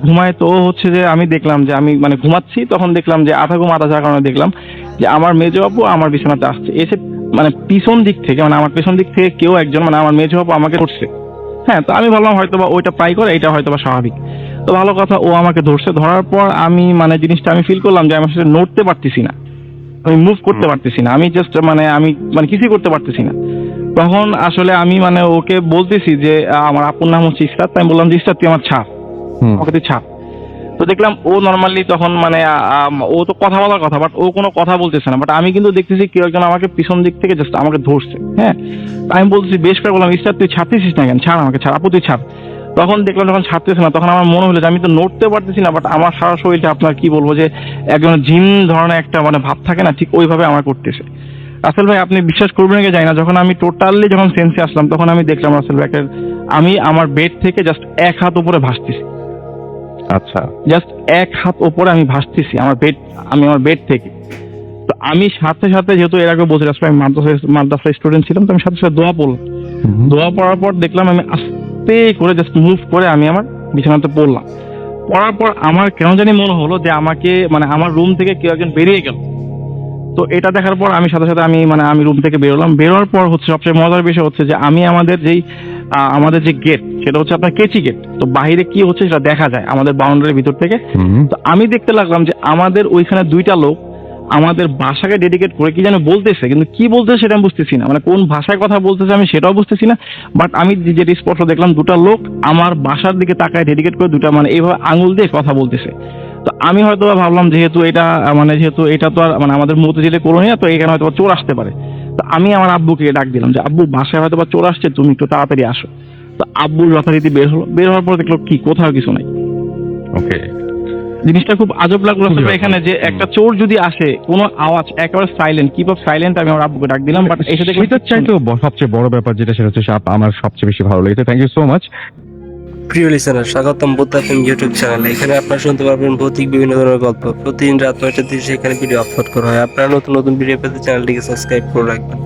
S5: ঘুমায়, তো হচ্ছে যে আমি দেখলাম যে আমি মানে ঘুমাচ্ছি, তখন দেখলাম যে আধা ঘুম আধা যাওয়ার কারণে দেখলাম যে আমার মেজো আপু আমার বিছানাতে আসছে, এসে মানে পিছন দিক থেকে, মানে আমার পেছন দিক থেকে কেউ একজন মানে আমার মেজো আপু আমাকে ধরছে। হ্যাঁ, তো আমি ভাবলাম হয়তো বা ওইটা প্রায় করে, এটা হয়তো বা স্বাভাবিক। তো ভালো কথা, ও আমাকে ধরছে, ধরার পর আমি মানে জিনিসটা আমি ফিল করলাম যে আমি আসলে নড়তে পারতেছি না, আমি মুভ করতে পারতেছি না, আমি জাস্ট মানে আমি মানে কিছুই করতে পারতেছি না। তখন আসলে আমি মানে ওকে বলতেছি যে আমার আপুর নাম হচ্ছে ইসরাত, আমি বললাম যে ইসরাত তুই আমার ছাড়, আমাকে তুই ছাড়। তো দেখলাম ও নর্মালি তখন মানে ও তো কথা বলার কথা, বাট ও কোনো কথা বলতেছে না, বাট আমি কিন্তু দেখতেছি কেউ একজন আমাকে পিছন দিক থেকে জাস্ট আমাকে ধরছে। হ্যাঁ, আমি বলতেছি বেশ করে বললাম ইসরাত তুই ছাড়তেছিস না কেন, ছাড় আমাকে, ছাড় আপু তুই ছাড়। তখন দেখলাম যখন ছাড়তেছে না, তখন আমার মনে হলো যে আমি তো নড়তে পারতেছি না, বাট আমার সারা শরীরটা আপনার কি বলবো যে একজন জিম ধরনের একটা মানে ভাব থাকে না, ঠিক ওইভাবে আমার করতেছে। রাসেল ভাই আপনি বিশ্বাস করবেন কি জানি না, যখন আমি টোটালি যখন সেন্সে আসলাম তখন আমি দেখলাম রাসেল ভাইকে আমি আমার বেড থেকে জাস্ট এক হাত উপরে ভাসতেছি।
S2: আচ্ছা,
S5: জাস্ট এক হাত উপরে আমি ভাসতেছি আমার বেড থেকে। তো আমি সাথে সাথে, যেহেতু এর আগে বলছি রাসেল, আমি মাদ্রাসা স্টুডেন্ট ছিলাম, তো আমি সাথে সাথে দোয়া পড়লাম। দোয়া পড়ার পর দেখলাম আমি আস্তে করে জাস্ট মুভ করে আমি আমার বিছানাতে পড়লাম। পড়ার পর আমার কেন জানি মনে হলো যে আমাকে মানে আমার রুম থেকে কেউ একজন বেরিয়ে গেল। তো এটা দেখার পর আমি সাথে সাথে আমি রুম থেকে বেরোলাম। বেরোর পর হচ্ছে সবচেয়ে মজার বিষয় হচ্ছে যে আমি আমাদের যে গেট, সেটা হচ্ছে আপনার কেচি গেট, তো বাইরে কি হচ্ছে সেটা দেখা যায় আমাদের বাউন্ডারির ভিতর থেকে। তো আমি দেখতে লাগলাম যে আমাদের ওইখানে দুইটা লোক আমাদের ভাষাকে ডেডিকেট করে কি যেন বলতেছে, কিন্তু কি বলতেছে সেটা আমি বুঝতেছি না, মানে কোন ভাষায় কথা বলতেছে আমি সেটাও বুঝতেছি না। বাট আমি যেটা স্পষ্ট দেখলাম, দুটা লোক আমার বাসার দিকে তাকায় ডেডিকেট করে দুটা মানে এইভাবে আঙুল দিয়ে কথা বলতেছে। তো আমি হয়তো ভাবলাম যেহেতু এটা তো আর মানে আমাদের মতিঝিলে কলোনি না, তো এখানে হয়তো চোর আসতে পারে। তো আমি আমার আব্বুকে ডাক দিলাম যে আব্বু বাসায় হয়তো চোর আসছে, তুমি একটু তাড়াতাড়ি আসো। তো আব্বু যথারীতি বের হলো, বের হওয়ার পর দেখলো কি কোথাও কিছু নাই।
S2: ওকে,
S5: জিনিসটা খুব আজব লাগলো এখানে যে একটা চোর যদি আসে, কোনো আওয়াজ একেবারে সাইলেন্ট, কিপ অফ সাইলেন্ট, আমি আমার আব্বুকে ডাক দিলাম, বাট এসে দেখলাম
S2: সেটার চাইতেও সবচেয়ে বড় ব্যাপার যেটা, সেটা হচ্ছে আমার সবচেয়ে বেশি ভালো লেগেছে। Thank you so much.
S4: প্রিয় লিসেনার, স্বাগতম বুথ এফএম ইউটিউব চ্যানেলে। এখানে আপনারা শুনতে পারবেন ভৌতিক বিভিন্ন ধরনের গল্প। প্রতিদিন রাত 9:30 এখানে ভিডিও আপলোড করা হয়। আপনারা নতুন নতুন ভিডিও পেতে চ্যানেলটিকে সাবস্ক্রাইব করে রাখবেন।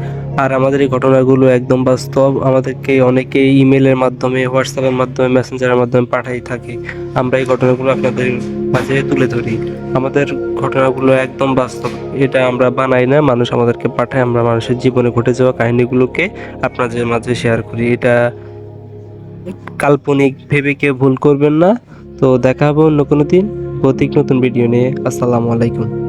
S4: আর আমাদের এই ঘটনাগুলো একদম বাস্তব। আমাদেরকে অনেকে ইমেলের মাধ্যমে, হোয়াটসঅ্যাপের মাধ্যমে, মেসেঞ্জারের মাধ্যমে পাঠাই থাকে। আমরা এই ঘটনাগুলো আপনাদের মাঝে তুলে ধরি। আমাদের ঘটনাগুলো একদম বাস্তব, এটা আমরা বানাই না, মানুষ আমাদেরকে পাঠায়। আমরা মানুষের জীবনে ঘটে যাওয়া কাহিনীগুলোকে আপনাদের মাঝে শেয়ার করি। এটা কাল্পনিক ভেবে কেউ ভুল করবেন না। তো দেখা হবে অন্য কোনো দিন ভৌতিক নতুন ভিডিও নিয়ে। আসসালামু আলাইকুম।